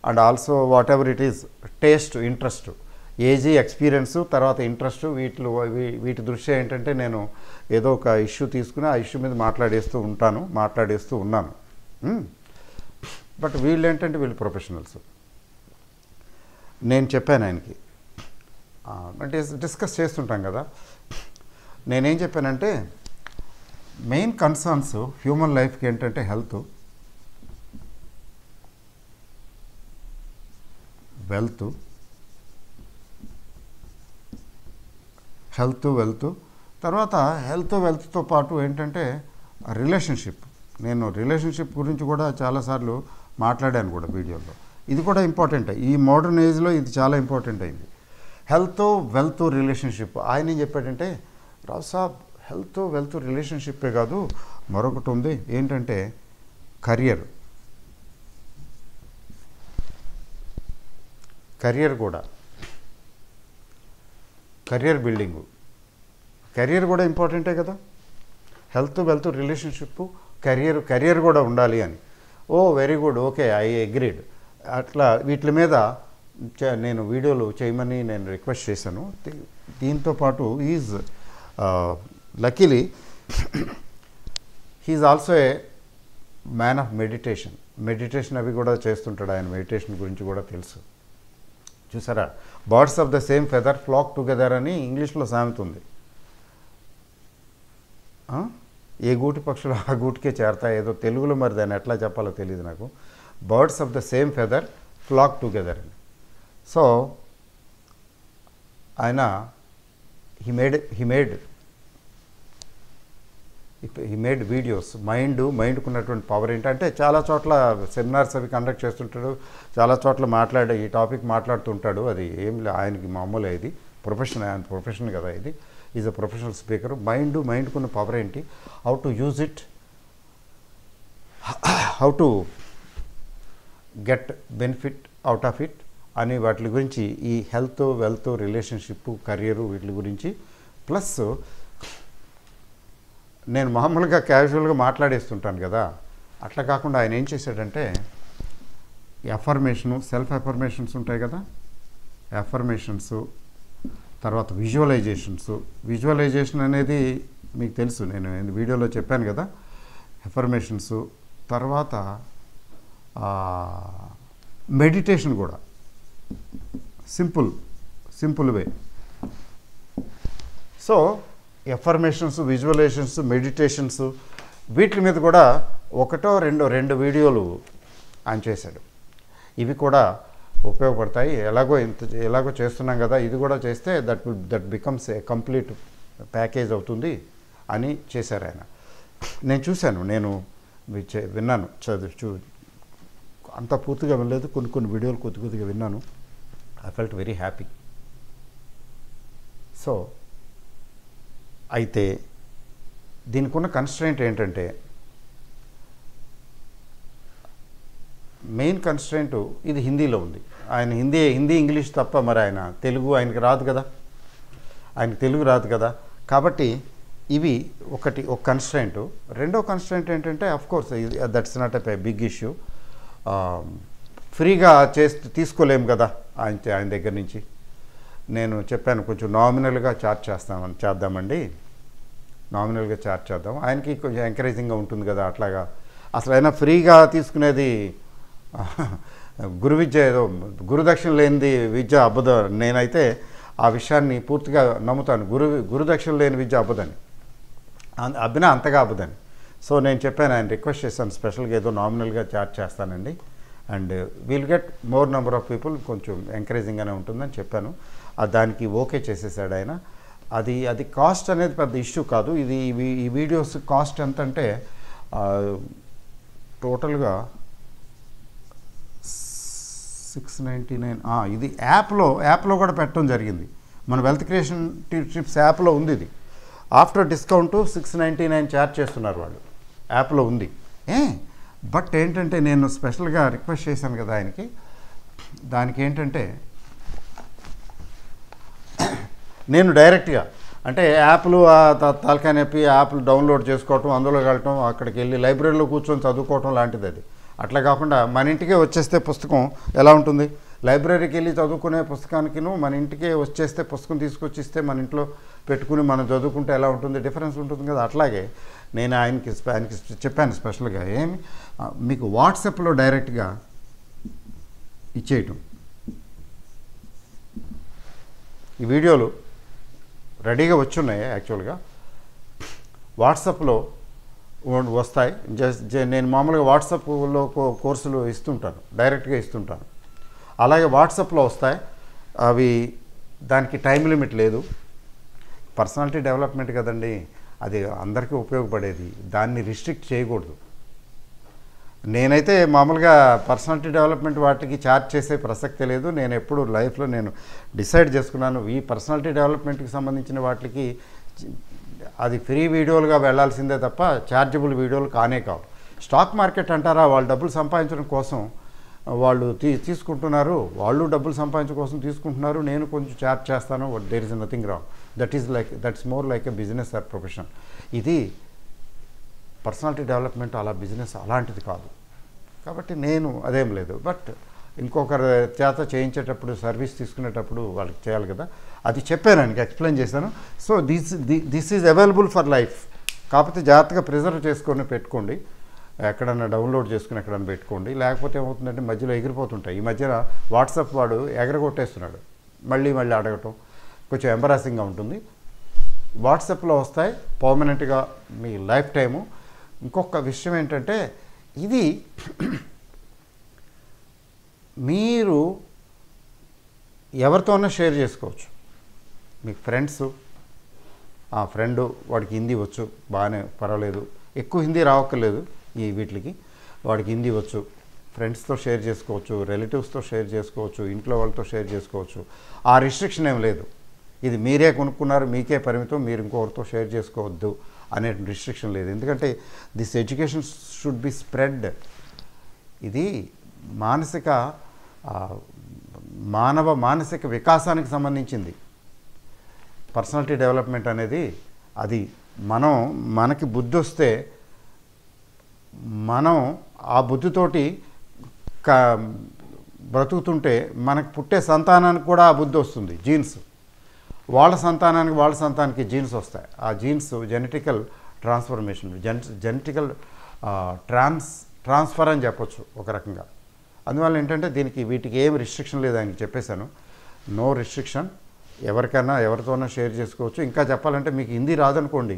S1: and also what ever it is, taste, interest. Age, experience, తర్వాత ఇంట్రెస్ట్, వీటి దృష్ట్యా ఏంటంటే నేను ఏదో ఒక ఇష్యూ తీసుకుని ఆ ఇష్యూ మీద మాట్లాడేస్తూ ఉన్నాను. బట్ వీళ్ళు ప్రొఫెషనల్స్. నేను చెప్పాను ఆయనకి, అంటే డిస్కస్ చేస్తుంటాం కదా, నేనేం చెప్పానంటే మెయిన్ కన్సర్న్స్ హ్యూమన్ లైఫ్కి ఏంటంటే హెల్త్, వెల్త్, హెల్త్ వెల్త్. తర్వాత హెల్త్ వెల్త్తో పాటు ఏంటంటే రిలేషన్షిప్. నేను రిలేషన్షిప్ గురించి కూడా చాలాసార్లు మాట్లాడాను కూడా వీడియోలో. ఇది కూడా ఇంపార్టెంట్, ఈ మోడర్న్ ఏజ్లో ఇది చాలా ఇంపార్టెంట్ అయింది. Health wealth relationship. ఆయన ఏం చెప్పాడంటే, రావు సాబ్ హెల్త్ వెల్త్ రిలేషన్షిప్పే కాదు, మరొకటి ఉంది ఏంటంటే కెరియర్ కూడా, కెరియర్ బిల్డింగు. కెరియర్ కూడా ఇంపార్టెంటే కదా. హెల్త్ వెల్త్ రిలేషన్షిప్ కెరియర్ కూడా ఉండాలి అని. Oh very good, okay, I agreed. అట్లా వీటి మీద నేను వీడియోలు చేయమని నేను రిక్వెస్ట్ చేశాను. దీంతో పాటు is luckily he's also a man of meditation అవి కూడా చేస్తుంటాడు. ఆయన మెడిటేషన్ గురించి కూడా తెలుసు. చూసారా, birds of the same feather flock together అని ఇంగ్లీష్లో సామెత ఉంది. ఏ గూటి పక్షులు ఆ గూటికే చేరతాయి, ఏదో తెలుగులో మరి దాన్ని ఎట్లా చెప్పాలో తెలియదు నాకు. Birds of the same feather flock together అని. సో ఆయన హీ మేడ్ వీడియోస్. మైండ్కు ఉన్నటువంటి పవర్ ఏంటంటే చాలా చోట్ల సెమినార్స్ అవి కండక్ట్ చేస్తుంటాడు, చాలా చోట్ల ఈ టాపిక్ మాట్లాడుతుంటాడు. అది ఏం ఆయనకి మామూలు, ఇది ఆయన ప్రొఫెషన్ కదా, ఇది ఈజ్ అ ప్రొఫెషనల్ స్పీకర్. మైండ్కున్న పవర్ ఏంటి, how to use it, how to get benefit out of it అని వాటి గురించి, ఈ హెల్త్ వెల్త్ రిలేషన్షిప్ కెరియర్ వీటి గురించి. ప్లస్ నేను మామూలుగా క్యాజువల్గా మాట్లాడేస్తుంటాను కదా, అట్లా కాకుండా ఆయన ఏం చేశాడంటే సెల్ఫ్ అఫర్మేషన్స్ ఉంటాయి కదా, అఫర్మేషన్స్, తర్వాత విజువలైజేషన్ అనేది మీకు తెలుసు, నేను వీడియోలో చెప్పాను కదా. అఫర్మేషన్స్, తర్వాత మెడిటేషన్ కూడా, simple way. So affirmations, visualisations, meditations వీటి మీద కూడా రెండు వీడియోలు ఆయన చేశాడు. ఇవి కూడా ఉపయోగపడతాయి. ఎలాగో చేస్తున్నాం కదా, ఇది కూడా చేస్తే that becomes a complete package అవుతుంది అని చేశారు ఆయన. నేను చూశాను, నేను విన్నాను, అంత పూర్తిగా వినలేదు, కొన్ని వీడియోలు కొద్దిగా విన్నాను. I felt very happy. So అయితే దీనికి ఉన్న కన్స్ట్రెయింట్ ఏంటంటే, మెయిన్ కన్స్ట్రెయింట్ ఇది హిందీలో ఉంది. ఆయన హిందీ ఇంగ్లీష్ తప్ప మరి ఆయన తెలుగు ఆయనకి రాదు కదా, కాబట్టి ఇవి ఒక కన్స్ట్రెయింట్. రెండో కన్స్ట్రెయింట్ ఏంటంటే, of course that's not a big issue. ఫ్రీగా తీసుకోలేము కదా ఆయన దగ్గర నుంచి. నేను చెప్పాను కొంచెం నామినల్గా చేద్దామండి, నామినల్గా చార్జ్ చేద్దాం, ఆయనకి కొంచెం ఎంకరేజింగ్గా ఉంటుంది కదా. అట్లాగా అసలు అయినా ఫ్రీగా తీసుకునేది గురుదక్షిణ లేనిది విద్య అబ్బదు. నేనైతే ఆ విషయాన్ని పూర్తిగా నమ్ముతాను. గురుదక్షిణ లేని విద్య అబ్బినా అంతగా అబ్బదని. సో నేను చెప్పాను, ఆయన రిక్వెస్ట్ చేశాను, స్పెషల్గా ఏదో నామినల్గా చార్జ్ చేస్తానండి, and will get more number of people, కొంచెం ఎంకరేజింగ్గానే ఉంటుందని చెప్పాను. దానికి ఓకే చేసేసాడు ఆయన. అది కాస్ట్ అనేది పెద్ద ఇష్యూ కాదు. ఈ వీడియోస్ కాస్ట్ ఎంత అంటే టోటల్గా 699. ఇది యాప్లో కూడా పెట్టడం జరిగింది. మన వెల్త్ క్రియేషన్ టిప్స్ యాప్లో ఉంది. ఇది ఆఫ్టర్ డిస్కౌంట్ 699 ఛార్జ్ చేస్తున్నారు వాళ్ళు, యాప్లో ఉంది. బట్ ఏంటంటే నేను స్పెషల్గా రిక్వెస్ట్ చేశాను కదా ఆయనకి, దానికి ఏంటంటే నేను డైరెక్ట్గా అంటే యాప్లు తలకాయ నొప్పి యాప్లు డౌన్లోడ్ చేసుకోవటం, అందులో వెళ్ళటం, అక్కడికి వెళ్ళి లైబ్రరీలో కూర్చొని చదువుకోవటం లాంటిది అది. అట్లా కాకుండా మన ఇంటికే వచ్చేస్తే పుస్తకం ఎలా ఉంటుంది, లైబ్రరీకి వెళ్ళి చదువుకునే పుస్తకానికిను మన ఇంటికే వచ్చేస్తే పుస్తకం తీసుకొచ్చి ఇస్తే మన ఇంట్లో పెట్టుకుని మనం చదువుకుంటే ఎలా ఉంటుంది, డిఫరెన్స్ ఉంటుంది కదా. అట్లాగే నేను ఆయనకి చెప్పాను స్పెషల్గా, మీకు వాట్సాప్లో డైరెక్ట్గా ఇచ్చేయటం. ఈ వీడియోలు రెడీగా వచ్చున్నాయి, యాక్చువల్గా వాట్సాప్లో వస్తాయి. నేను మామూలుగా వాట్సాప్లో కోర్సులు ఇస్తుంటాను, డైరెక్ట్గా ఇస్తుంటాను. అలాగే వాట్సాప్లో వస్తాయి, అవి దానికి టైం లిమిట్ లేదు. పర్సనాలిటీ డెవలప్మెంట్ కదండి, అది అందరికీ ఉపయోగపడేది, దాన్ని రిస్ట్రిక్ట్ చేయకూడదు. నేనైతే మామూలుగా పర్సనాలిటీ డెవలప్మెంట్ వాటికి ఛార్జ్ చేసే ప్రసక్తే లేదు. నేను ఎప్పుడు లైఫ్లో నేను డిసైడ్ చేసుకున్నాను, ఈ పర్సనాలిటీ డెవలప్మెంట్కి సంబంధించిన వాటికి అది ఫ్రీ వీడియోలుగా వెళ్ళాల్సిందే తప్ప ఛార్జబుల్ వీడియోలు కానే కావు. స్టాక్ మార్కెట్ అంటారా, వాళ్ళు డబ్బులు సంపాదించడం కోసం వాళ్ళు తీసుకుంటున్నారు, వాళ్ళు డబ్బులు సంపాదించడం కోసం తీసుకుంటున్నారు, నేను కొంచెం ఛార్జ్ చేస్తాను, there is nothing wrong. That's more like a business or profession. ఇది పర్సనాలిటీ డెవలప్మెంట్ అలా బిజినెస్ అలాంటిది కాదు. కాబట్టి నేను అదేం లేదు, బట్ ఇంకొకరి చేత చేయించేటప్పుడు, సర్వీస్ తీసుకునేటప్పుడు వాళ్ళకి చేయాలి కదా, అది చెప్పాను, ఆయనకి ఎక్స్ప్లెయిన్ చేశాను. So this is available for life. కాకపోతే జాగ్రత్తగా ప్రిజర్వ్ చేసుకొని పెట్టుకోండి, ఎక్కడన్నా డౌన్లోడ్ చేసుకుని ఎక్కడన్నా పెట్టుకోండి. లేకపోతే ఏమవుతుందంటే మధ్యలో ఎగిరిపోతుంటాయి. ఈ మధ్యన వాట్సాప్ వాడు ఎగరగొట్టేస్తున్నాడు, మళ్ళీ అడగటం కొంచెం ఎంబరాసింగ్గా ఉంటుంది. వాట్సాప్లో వస్తాయి పర్మనెంట్గా మీ లైఫ్ టైము. ఇంకొక విషయం ఏంటంటే, ఇది మీరు ఎవరితోనో షేర్ చేసుకోవచ్చు. మీకు ఫ్రెండ్స్, ఆ ఫ్రెండు వాడికి హిందీ వచ్చు, బాగానే పర్వాలేదు, ఎక్కువ హిందీ రావక్కర్లేదు ఈ వీటికి, వాడికి హిందీ వచ్చు, ఫ్రెండ్స్తో షేర్ చేసుకోవచ్చు, రిలేటివ్స్తో షేర్ చేసుకోవచ్చు, ఇంట్లో వాళ్ళతో షేర్ చేసుకోవచ్చు. ఆ రిస్ట్రిక్షన్ ఏం లేదు. ఇది మీరే కొనుక్కున్నారు, మీకే పరిమితం, మీరు ఇంకొకరితో షేర్ చేసుకోవద్దు అనే రిస్ట్రిక్షన్ లేదు. ఎందుకంటే this education should be spread. ఇది మానవ మానసిక వికాసానికి సంబంధించింది. పర్సనాలిటీ డెవలప్మెంట్ అనేది అది మనకి బుద్ధి వస్తే మనం ఆ బుద్ధితోటి బ్రతుకుతుంటే మనకు పుట్టే సంతానానికి కూడా ఆ బుద్ధి వస్తుంది. జీన్స్ వాళ్ళ సంతానానికి జీన్స్ వస్తాయి. ఆ jeans genetical transformation, genetical transfer అని చెప్పొచ్చు ఒక రకంగా. అందువల్ల ఏంటంటే వీటికి ఏం రిస్ట్రిక్షన్ లేదు, ఆయనకి చెప్పేశాను, నో రిస్ట్రిక్షన్. ఎవరికైనా ఎవరితోనో షేర్ చేసుకోవచ్చు. ఇంకా చెప్పాలంటే మీకు హిందీ రాదనుకోండి,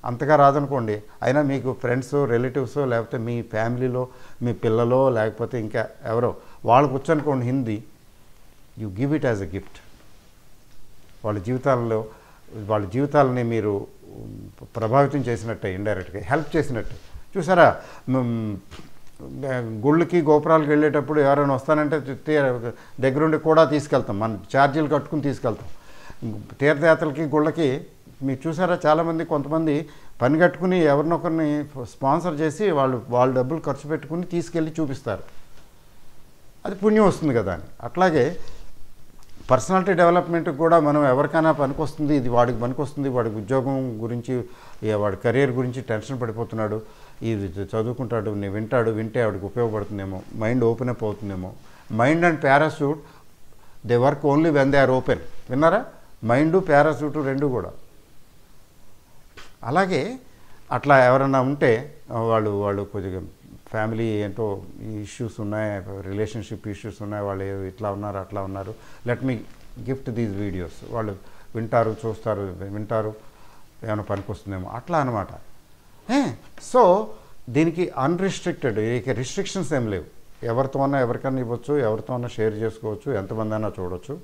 S1: అంతగా రాదనుకోండి, అయినా మీకు ఫ్రెండ్స్, రిలేటివ్స్, లేకపోతే మీ ఫ్యామిలీలో మీ పిల్లలో, లేకపోతే ఇంకా ఎవరో వాళ్ళకు వచ్చనుకోండి Hindi, you give it as a gift. వాళ్ళ జీవితాలని మీరు ప్రభావితం చేసినట్టే, ఇండైరెక్ట్గా హెల్ప్ చేసినట్టు. చూసారా, గుళ్ళకి గోపురాలకు వెళ్ళేటప్పుడు ఎవరైనా వస్తానంటే దగ్గరుండి కూడా తీసుకెళ్తాం, మన ఛార్జీలు కట్టుకుని తీసుకెళ్తాం. తీర్థయాత్రలకి గుళ్ళకి మీరు చూసారా, చాలామంది కొంతమంది పని కట్టుకుని ఎవరినొకరిని స్పాన్సర్ చేసి వాళ్ళు డబ్బులు ఖర్చు పెట్టుకుని తీసుకెళ్ళి చూపిస్తారు, అది పుణ్యం వస్తుంది కదా అని. అట్లాగే పర్సనాలిటీ డెవలప్మెంట్కి కూడా మనం ఎవరికైనా పనికొస్తుంది, ఇది వాడికి పనికొస్తుంది, వాడికి ఉద్యోగం గురించి, వాడి కెరీర్ గురించి టెన్షన్ పడిపోతున్నాడు, ఇది చదువుకుంటాడు, వింటే వాడికి ఉపయోగపడుతుందేమో, మైండ్ ఓపెన్ అప్ అవుతుందేమో. Mind and parachute they work only when they are open. విన్నారా, మైండు పారాషూటు రెండు కూడా. అలాగే అట్లా ఎవరన్నా ఉంటే వాళ్ళు కొద్దిగా ఫ్యామిలీ ఏంటో ఇష్యూస్ ఉన్నాయి, రిలేషన్షిప్ ఇష్యూస్ ఉన్నాయి, వాళ్ళు ఇట్లా ఉన్నారు అట్లా ఉన్నారు, let me gift these videos. వాళ్ళు వింటారు, ఏమైనా పనికొస్తుందేమో అట్లా అనమాట. సో దీనికి అన్రిస్ట్రిక్టెడ్, ఇక రిస్ట్రిక్షన్స్ ఏం లేవు. ఎవరికైనా ఇవ్వచ్చు, ఎవరితోనైనా షేర్ చేసుకోవచ్చు, ఎంతమంది అయినా చూడవచ్చు.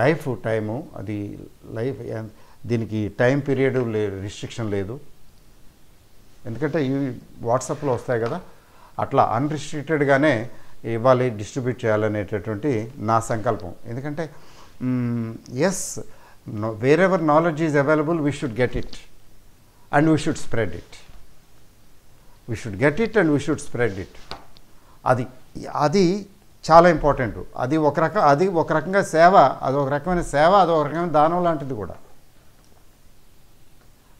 S1: లైఫ్ టైము, అది లైఫ్, దీనికి టైం పీరియడ్ రిస్ట్రిక్షన్ లేదు. ఎందుకంటే ఇవి వాట్సాప్లో వస్తాయి కదా, అట్లా అన్రిస్ట్రిక్టెడ్గానే ఇవ్వాలి, డిస్ట్రిబ్యూట్ చేయాలనేటటువంటి నా సంకల్పం. ఎందుకంటే yes, wherever knowledge is available, we should get it and we should spread it. అది చాలా ఇంపార్టెంట్. అది ఒక రకంగా సేవ, అదొక రకమైన సేవ, అదొక రకమైన దానం లాంటిది కూడా.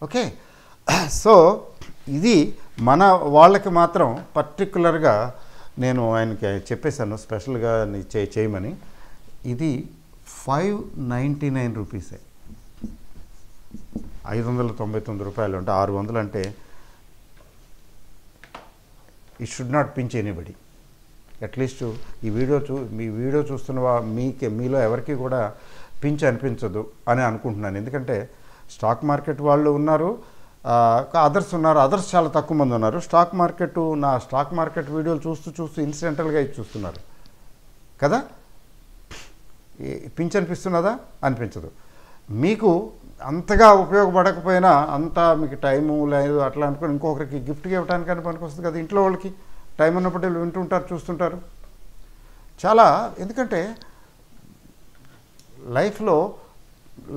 S1: ఓకే, సో ఇది మన వాళ్ళకి మాత్రం పర్టికులర్గా నేను ఆయనకి చెప్పేశాను స్పెషల్గా చేయమని. ఇది 599 రూపీసే, 599 రూపాయలు. అంటే 600 అంటే it should not pinch anybody. At least me video చూస్తున్న మీలో ఎవరికి కూడా పించ్ అనిపించదు అని అనుకుంటున్నాను. ఎందుకంటే స్టాక్ మార్కెట్ వాళ్ళు ఉన్నారు, అదర్స్ ఉన్నారు, అదర్స్ చాలా తక్కువ మంది ఉన్నారు. నా స్టాక్ మార్కెట్ వీడియోలు చూస్తూ ఇన్సిడెంటల్గా ఇది చూస్తున్నారు కదా. అనిపిస్తున్నదా? అనిపించదు. మీకు అంతగా ఉపయోగపడకపోయినా, అంతా మీకు టైము లేదు అట్లా అనుకుని ఇంకొకరికి గిఫ్ట్గా ఇవ్వడానికైనా పనికి వస్తుంది కదా. ఇంట్లో వాళ్ళకి టైం ఉన్నప్పుడు వింటుంటారు, చూస్తుంటారు చాలా. ఎందుకంటే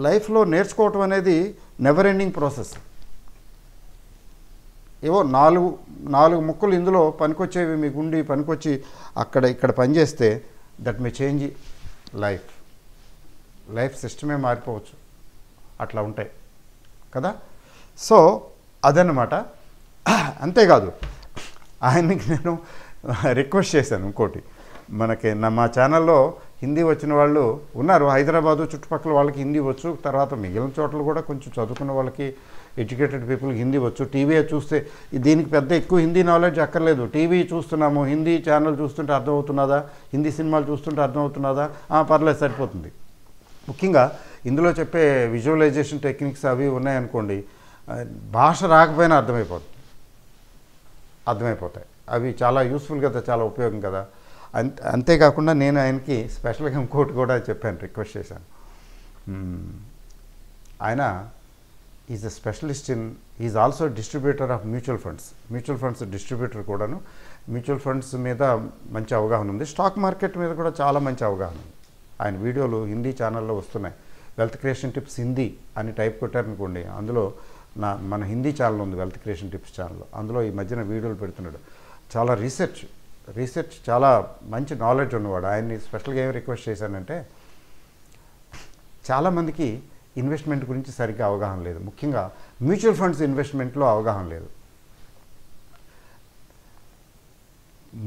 S1: లైఫ్లో నేర్చుకోవటం అనేది నెవర్ ఎండింగ్ ప్రాసెస్. ఏవో నాలుగు ముక్కలు ఇందులో పనికొచ్చేవి మీకు ఉండి పనికొచ్చి ఇక్కడ పనిచేస్తే దట్ మే చేంజ్ లైఫ్ సిస్టమే మారిపోవచ్చు. అట్లా ఉంటాయి కదా. సో అదన్నమాట. అంతేకాదు, ఆయనకి నేను రిక్వెస్ట్ చేశాను ఇంకోటి. మా ఛానల్లో హిందీ వచ్చిన వాళ్ళు ఉన్నారు, హైదరాబాదు చుట్టుపక్కల వాళ్ళకి హిందీ వచ్చు. తర్వాత మిగిలిన చోట్ల కూడా కొంచెం చదువుకున్న వాళ్ళకి, ఎడ్యుకేటెడ్ పీపుల్కి హిందీ వచ్చు. టీవీ చూస్తే దీనికి ఎక్కువ హిందీ నాలెడ్జ్ అక్కర్లేదు. టీవీ చూస్తున్నాము, హిందీ ఛానల్ చూస్తుంటే అర్థమవుతున్నదా, హిందీ సినిమాలు చూస్తుంటే అర్థమవుతున్నదా, పర్లేదు సరిపోతుంది. ముఖ్యంగా ఇందులో చెప్పే విజువలైజేషన్ టెక్నిక్స్ అవి ఉన్నాయనుకోండి, భాష రాకపోయినా అర్థమైపోతాయి. అవి చాలా యూస్ఫుల్ కదా, చాలా ఉపయోగం కదా. అంతేకాకుండా నేను ఆయనకి స్పెషల్గా ఇంకోటి కూడా చెప్పాను, రిక్వెస్ట్ చేశాను. ఆయన is a specialist is also distributor of mutual funds distributor కూడాను. మ్యూచువల్ ఫండ్స్ మీద మంచి అవగాహన ఉంది, స్టాక్ మార్కెట్ మీద కూడా చాలా మంచి అవగాహన ఉంది. ఆయన వీడియోలు హిందీ ఛానల్లో వస్తున్నాయి. వెల్త్ క్రియేషన్ టిప్స్ హిందీ అని టైప్ కొట్టారనుకోండి, అందులో మన హిందీ ఛానల్ ఉంది, వెల్త్ క్రియేషన్ టిప్స్ ఛానల్. అందులో ఈ మధ్యన వీడియోలు పెడుతున్నాడు. చాలా రీసెర్చ్ చాలా మంచి నాలెడ్జ్ ఉన్నవాడు. ఆయన్ని స్పెషల్గా ఏమి రిక్వెస్ట్ చేశానంటే, చాలామందికి ఇన్వెస్ట్మెంట్ గురించి సరిగ్గా అవగాహన లేదు. ముఖ్యంగా మ్యూచువల్ ఫండ్స్ ఇన్వెస్ట్మెంట్లో అవగాహన లేదు.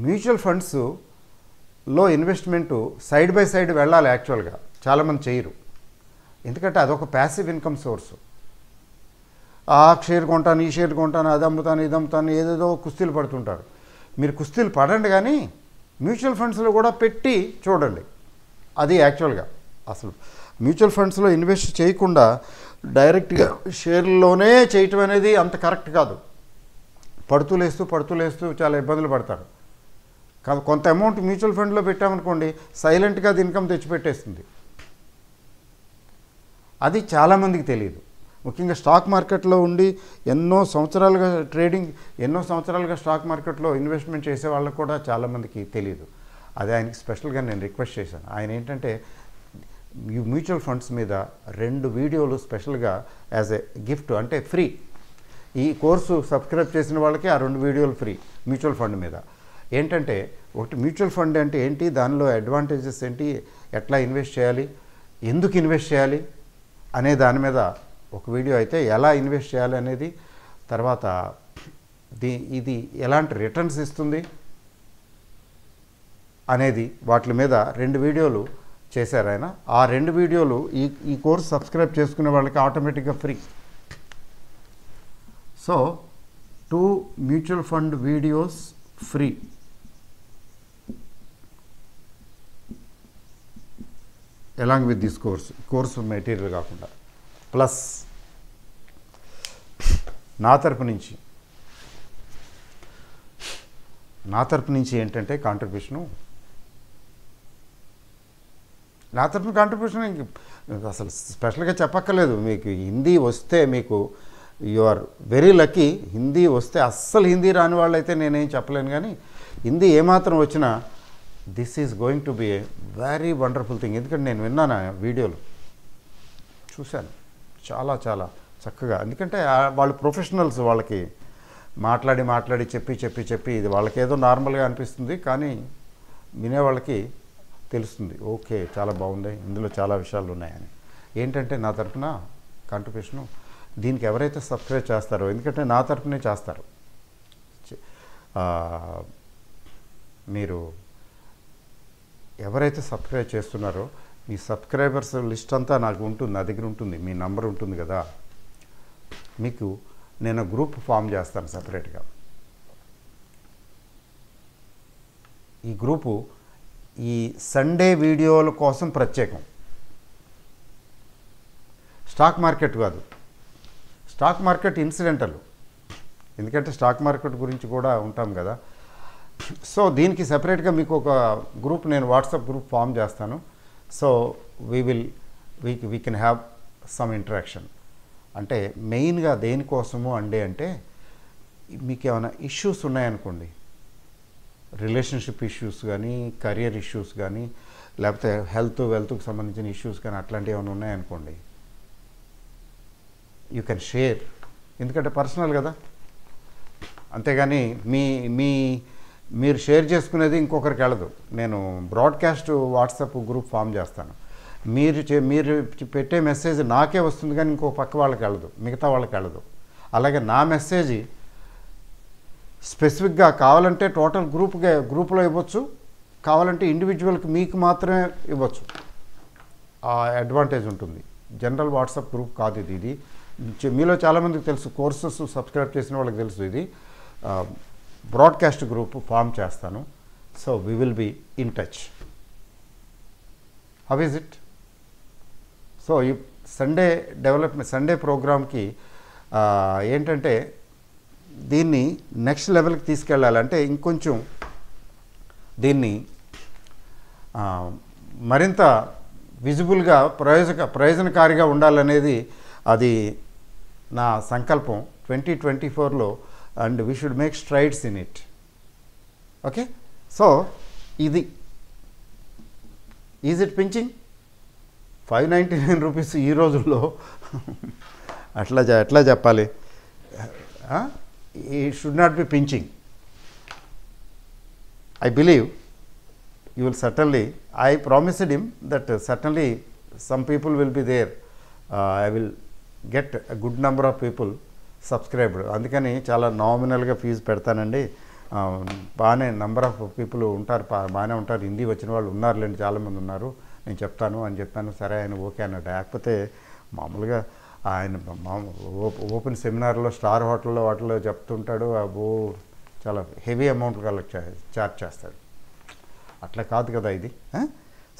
S1: మ్యూచువల్ ఫండ్స్లో ఇన్వెస్ట్మెంటు సైడ్ బై సైడ్ వెళ్ళాలి. యాక్చువల్గా చాలామంది చేయరు, ఎందుకంటే అదొక ప్యాసివ్ ఇన్కమ్ సోర్సు. ఆ షేర్ కొంటాను, ఈ షేర్ కొంటాను, అది అమ్ముతాను, ఇది అమ్ముతాను, ఏదేదో కుస్తీలు పడుతుంటారు. మీరు కుస్తీలు పడండి, కానీ మ్యూచువల్ ఫండ్స్లో కూడా పెట్టి చూడండి. అది యాక్చువల్గా అసలు మ్యూచువల్ ఫండ్స్లో ఇన్వెస్ట్ చేయకుండా డైరెక్ట్గా షేర్లోనే చేయటం అనేది అంత కరెక్ట్ కాదు. పడుతూ లేస్తూ చాలా ఇబ్బందులు పడతారు. కొంత అమౌంట్ మ్యూచువల్ ఫండ్లో పెట్టామనుకోండి, సైలెంట్గా అది ఇన్కమ్ తెచ్చిపెట్టేస్తుంది. అది చాలామందికి తెలియదు. ముఖ్యంగా స్టాక్ మార్కెట్లో ఉండి ఎన్నో సంవత్సరాలుగా స్టాక్ మార్కెట్లో ఇన్వెస్ట్మెంట్ చేసే వాళ్ళకు కూడా చాలామందికి తెలియదు. అదే ఆయనకి స్పెషల్గా నేను రిక్వెస్ట్ చేశాను. ఆయన ఏంటంటే, ఈ మ్యూచువల్ ఫండ్స్ మీద 2 వీడియోలు స్పెషల్గా యాజ్ ఎ గిఫ్ట్, అంటే ఫ్రీ. ఈ కోర్సు సబ్స్క్రైబ్ చేసిన వాళ్ళకి ఆ 2 వీడియోలు ఫ్రీ మ్యూచువల్ ఫండ్ మీద. ఏంటంటే, ఒకటి మ్యూచువల్ ఫండ్ అంటే ఏంటి, దానిలో అడ్వాంటేజెస్ ఏంటి, ఎట్లా ఇన్వెస్ట్ చేయాలి, ఎందుకు ఇన్వెస్ట్ చేయాలి అనే దాని మీద ఒక వీడియో అయితే, ఎలా ఇన్వెస్ట్ చేయాలి అనేది, తర్వాత ఇది ఎలాంటి రిటర్న్స్ ఇస్తుంది అనేది, వాటి మీద 2 వీడియోలు చేశారు ఆయన. ఆ 2 వీడియోలు ఈ కోర్స్ సబ్స్క్రైబ్ చేసుకునే వాళ్ళకి ఆటోమేటిక్గా free. So 2 mutual fund videos free. Along with this course material కాకుండా, ప్లస్ నా తరపు నుంచి ఏంటంటే కాంట్రిబ్యూషను, నా తరపున కాంట్రిబ్యూషన్ అసలు స్పెషల్గా చెప్పక్కర్లేదు. మీకు హిందీ వస్తే you are very lucky. Hindi వస్తే, అస్సలు హిందీ రాని వాళ్ళైతే నేనేం చెప్పలేను, కానీ హిందీ ఏమాత్రం వచ్చినా this is going to be a very wonderful thing. ఎందుకంటే నేను విన్నాను, వీడియోలు చూశాను, చాలా చాలా చక్కగా. ఎందుకంటే వాళ్ళు ప్రొఫెషనల్స్, వాళ్ళకి మాట్లాడి చెప్పి ఇది వాళ్ళకేదో నార్మల్గా అనిపిస్తుంది, కానీ వినేవాళ్ళకి తెలుస్తుంది, ఓకే చాలా బాగుంది, ఇందులో చాలా విషయాలు ఉన్నాయని. ఏంటంటే నా తరఫున కాంట్రిబ్యూషను, దీనికి ఎవరైతే సబ్స్క్రైబ్ చేస్తారో, ఎందుకంటే నా తరఫునే చేస్తారు, మీరు ఎవరైతే సబ్స్క్రైబ్ చేస్తున్నారో మీ సబ్స్క్రైబర్స్ లిస్ట్ అంతా నాకు ఉంటుంది, నా దగ్గర ఉంటుంది, మీ నంబర్ ఉంటుంది కదా. మీకు నేను గ్రూప్ ఫామ్ చేస్తాను సపరేట్గా. ఈ గ్రూపు ఈ సండే వీడియోల కోసం ప్రత్యేకం. స్టాక్ మార్కెట్ కాదు, స్టాక్ మార్కెట్ ఇన్సిడెంటల్, ఎందుకంటే స్టాక్ మార్కెట్ గురించి కూడా ఉంటాం కదా. సో దీనికి సెపరేట్గా మీకు ఒక గ్రూప్, నేను వాట్సాప్ గ్రూప్ ఫామ్ చేస్తాను. So we can have some interaction. అంటే మెయిన్గా దేనికోసము అంటే మీకు ఏమైనా ఇష్యూస్ ఉన్నాయనుకోండి, రిలేషన్షిప్ ఇష్యూస్ కానీ, కెరియర్ ఇష్యూస్ కానీ, లేకపోతే వెల్త్కి సంబంధించిన ఇష్యూస్ కానీ అట్లాంటివి ఏమైనా ఉన్నాయనుకోండి, యూ కెన్ షేర్. ఎందుకంటే పర్సనల్ కదా, అంతేగాని మీరు షేర్ చేసుకునేది ఇంకొకరికి వెళ్ళదు. నేను బ్రాడ్కాస్ట్ వాట్సాప్ గ్రూప్ ఫామ్ చేస్తాను. మీరు పెట్టే మెసేజ్ నాకే వస్తుంది కానీ ఇంకో పక్క వాళ్ళకి వెళ్ళదు, మిగతా వాళ్ళకి వెళ్ళదు. అలాగే నా మెసేజ్ స్పెసిఫిక్గా కావాలంటే టోటల్ గ్రూప్లో ఇవ్వచ్చు, కావాలంటే ఇండివిజువల్కి మీకు మాత్రమే ఇవ్వచ్చు. ఆ అడ్వాంటేజ్ ఉంటుంది. జనరల్ వాట్సాప్ గ్రూప్ కాదు ఇది. మీలో చాలామందికి తెలుసు, కోర్సెస్ సబ్స్క్రైబ్ చేసిన వాళ్ళకి తెలుసు. ఇది బ్రాడ్కాస్ట్ గ్రూప్ ఫామ్ చేస్తాను. So we will be in touch. How is it? So ఈ సండే ప్రోగ్రామ్కి ఏంటంటే దీన్ని నెక్స్ట్ లెవెల్కి తీసుకెళ్ళాలంటే ఇంకొంచెం దీన్ని మరింత విజిబుల్గా ప్రయోజనకారిగా ఉండాలనేది అది నా సంకల్పం 2024లో. And we should make strides in it. Okay, so ఇది ఈజ్ ఇట్ పించింగ్? 599 రూపీస్ ఈ రోజుల్లో ఎట్లా చెప్పాలి? It should not be pinching. I believe you will certainly, I promised him that certainly some people will be there. I will get a good number of people subscribed. అందుకని చాలా నామినల్గా fee పెడతానండి. బాగానే number of people ఉంటారు, బాగానే ఉంటారు. హిందీ వచ్చిన వాళ్ళు ఉన్నారులేండి, చాలామంది ఉన్నారు, నేను చెప్తాను అని చెప్పాను. సరే ఆయన ఓకే అన్నట్టు. లేకపోతే మామూలుగా ఆయన ఓపెన్ సెమినార్లో స్టార్ హోటల్లో వాటిలో చెప్తుంటాడు, చాలా హెవీ అమౌంట్ ఛార్జ్ చేస్తాడు. అట్లా కాదు కదా ఇది.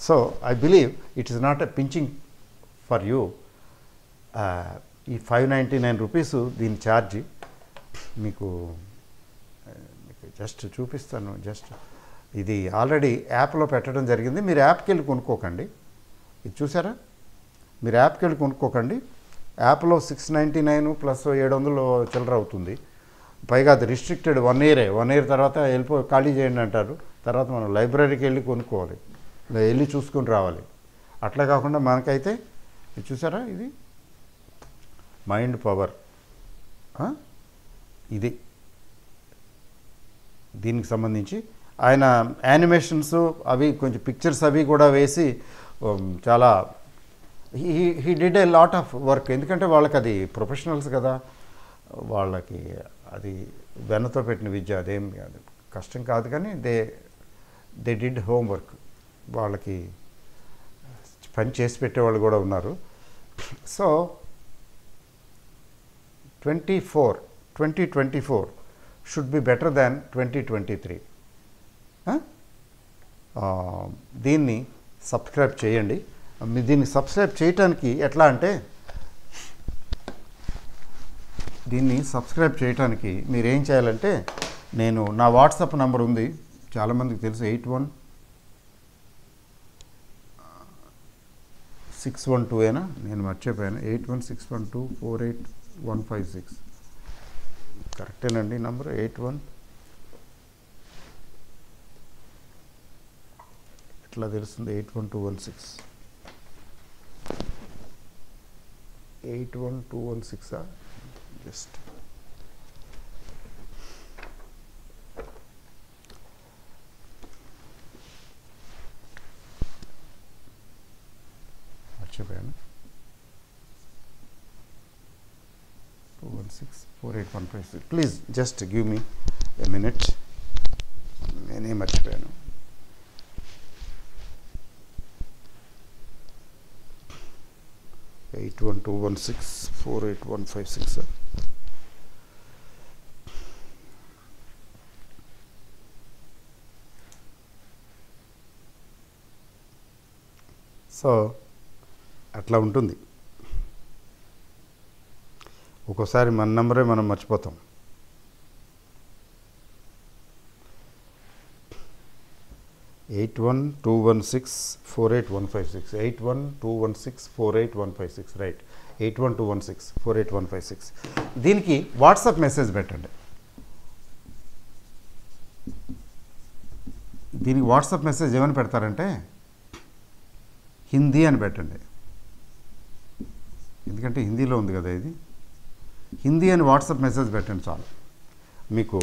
S1: So I believe it is not a pinching for you. ఈ 599 రూపీస్ దీని ఛార్జ్ మీకు జస్ట్ చూపిస్తాను. ఇది ఆల్రెడీ యాప్లో పెట్టడం జరిగింది. మీరు యాప్కి వెళ్ళి కొనుక్కోకండి. ఇది చూసారా, మీరు యాప్కి వెళ్ళి కొనుక్కోకండి. యాప్లో 699 ప్లస్ 700 చిల్లర అవుతుంది. పైగా అది రిస్ట్రిక్టెడ్ 1 ఇయరే. 1 ఇయర్ తర్వాత ఖాళీ చేయండి అంటారు. తర్వాత మనం లైబ్రరీకి వెళ్ళి కొనుక్కోవాలి, వెళ్ళి చూసుకొని రావాలి. అట్లా కాకుండా మనకైతే ఇది చూసారా, ఇది మైండ్ పవర్. ఇది దీనికి సంబంధించి ఆయన యానిమేషన్స్ అవి కొంచెం పిక్చర్స్ అవి కూడా వేసి చాలా he did a lot of work. ఎందుకంటే వాళ్ళకి అది ప్రొఫెషనల్స్ కదా, వాళ్ళకి అది వెన్నతో పెట్టిన విద్య, అదేం కష్టం కాదు. కానీ దే డిడ్ హోంవర్క్. వాళ్ళకి పని చేసి పెట్టేవాళ్ళు కూడా ఉన్నారు. So 2024 should be better than 2023. దీన్ని సబ్స్క్రైబ్ చేయండి. దీన్ని సబ్స్క్రైబ్ చేయటానికి ఎట్లా అంటే, దీన్ని సబ్స్క్రైబ్ చేయటానికి మీరు ఏం చేయాలంటే, నేను నా వాట్సాప్ నంబర్ ఉంది, చాలామందికి తెలుసు, 816112 నేను మర్చిపోయాను. 8161248156 కరెక్టేనండి నంబర్. 81 ఎట్లా తెలుస్తుంది? 81216 81216 జస్ట్ మర్చిపోయాను. 2164815. Please just give me a minute, నేనే మర్చిపోయాను. ఎయిట్ 8121648156. సో అట్లా ఉంటుంది. ఒక్కోసారి మన నెంబరే మనం మర్చిపోతాం. Eight 8121648156 8121648156 right. 8121648156. దీనికి వాట్సాప్ మెసేజ్ పెట్టండి. దీనికి వాట్సాప్ మెసేజ్ ఏమని పెడతారంటే హిందీ అని పెట్టండి. ఎందుకంటే హిందీలో ఉంది కదా ఇది. హిందీ అని వాట్సాప్ మెసేజ్ పెట్టండి చాలు. మీకు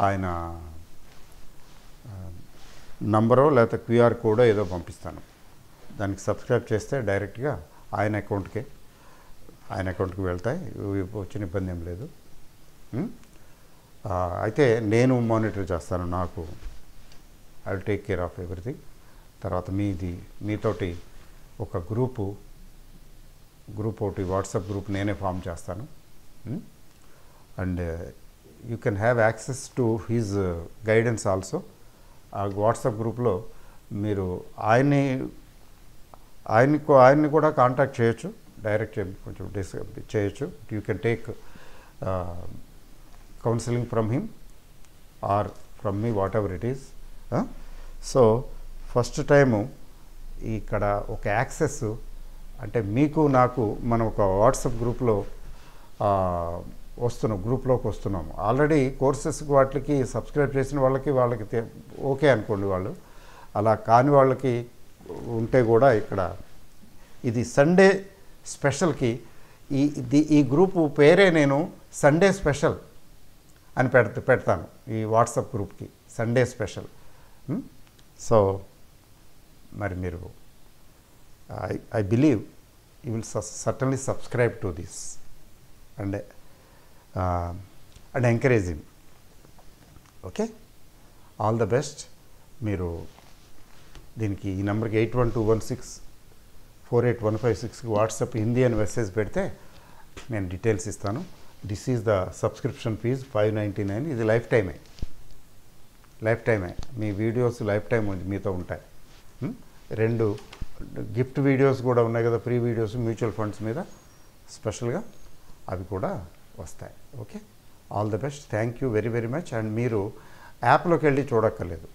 S1: ఆయన నంబరో లేకపోతే క్యూఆర్ కోడో ఏదో పంపిస్తాను. దానికి సబ్స్క్రైబ్ చేస్తే డైరెక్ట్గా ఆయన అకౌంట్కి వెళ్తాయి. వచ్చిన ఇబ్బంది ఏం లేదు. అయితే నేను మానిటర్ చేస్తాను. నాకు I will take care of everything. తర్వాత మీతోటి ఒక గ్రూప్ ఒకటి వాట్సాప్ గ్రూప్ నేనే ఫామ్ చేస్తాను. And you can have access to his guidance also. ఆ వాట్సాప్ గ్రూప్లో మీరు ఆయన్ని కూడా కాంటాక్ట్ చేయొచ్చు. డైరెక్ట్ కొంచెం చేయొచ్చు. You can take counselling from him or from me, what ever it is. So first time ఇక్కడ ఒక యాక్సెస్ అంటే మీకు నాకు మనం ఒక వాట్సాప్ గ్రూప్లోకి వస్తున్నాము. ఆల్రెడీ కోర్సెస్కి వాటికి సబ్స్క్రైబ్ చేసిన వాళ్ళకి ఓకే అనుకోండి. వాళ్ళు అలా కాని వాళ్ళకి ఉంటే కూడా ఇక్కడ ఇది సండే స్పెషల్కి ఈ గ్రూపు పేరే నేను సండే స్పెషల్ అని పెడతాను ఈ వాట్సాప్ గ్రూప్కి, సండే స్పెషల్. సో మరి మీరు I believe you will certainly subscribe to this and encourage him. Okay, all the best. మీరు దీనికి ఈ నెంబర్కి 8121648156 వాట్సాప్ హిందీ అని మెసేజ్ పెడితే నేను డీటెయిల్స్ ఇస్తాను. This is the subscription fees 599. ఇది లైఫ్ టైమే. మీ వీడియోస్ లైఫ్ టైం మీతో ఉంటాయి. 2 గిఫ్ట్ వీడియోస్ కూడా ఉన్నాయి కదా, ఫ్రీ వీడియోస్ మ్యూచువల్ ఫండ్స్ మీద స్పెషల్గా, అవి కూడా వస్తాయి. Okay, all the best. Thank you very very much. And మీరు యాప్లోకి వెళ్ళి చూడక్కర్లేదు.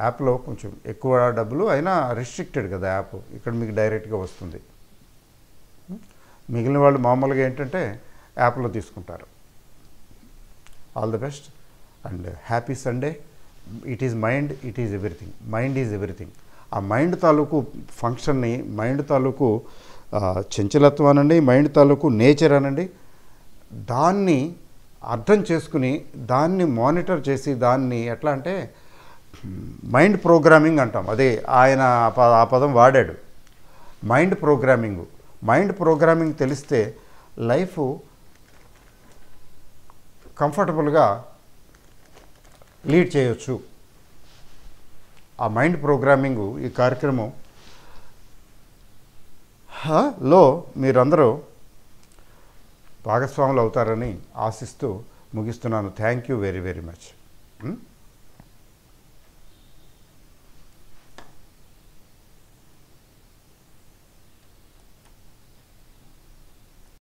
S1: యాప్లో కొంచెం ఎక్కువ డబ్బులు అయినా రిస్ట్రిక్టెడ్ కదా యాప్. ఇక్కడ మీకు డైరెక్ట్గా వస్తుంది. మిగిలిన వాళ్ళు మామూలుగా ఏంటంటే యాప్లో తీసుకుంటారు. All the best and happy Sunday. It is mind, it is everything. Mind is everything. ఆ మైండ్ తాలూకు ఫంక్షన్ని, మైండ్ తాలూకు చంచలత్వం అనండి, మైండ్ తాలూకు నేచర్ అనండి, దాన్ని అర్థం చేసుకుని దాన్ని మానిటర్ చేసి దాన్ని ఎట్లా అంటే మైండ్ ప్రోగ్రామింగ్ అంటాం. అదే ఆయన ఆ పదం వాడాడు, మైండ్ ప్రోగ్రామింగ్. మైండ్ ప్రోగ్రామింగ్ తెలిస్తే లైఫ్ కంఫర్టబుల్గా లీడ్ చేయొచ్చు. ఆ మైండ్ ప్రోగ్రామింగ్ ఈ కార్యక్రమంలో మీరందరూ భాగస్వాములు అవుతారని ఆశిస్తూ ముగిస్తున్నాను. Thank you very very much.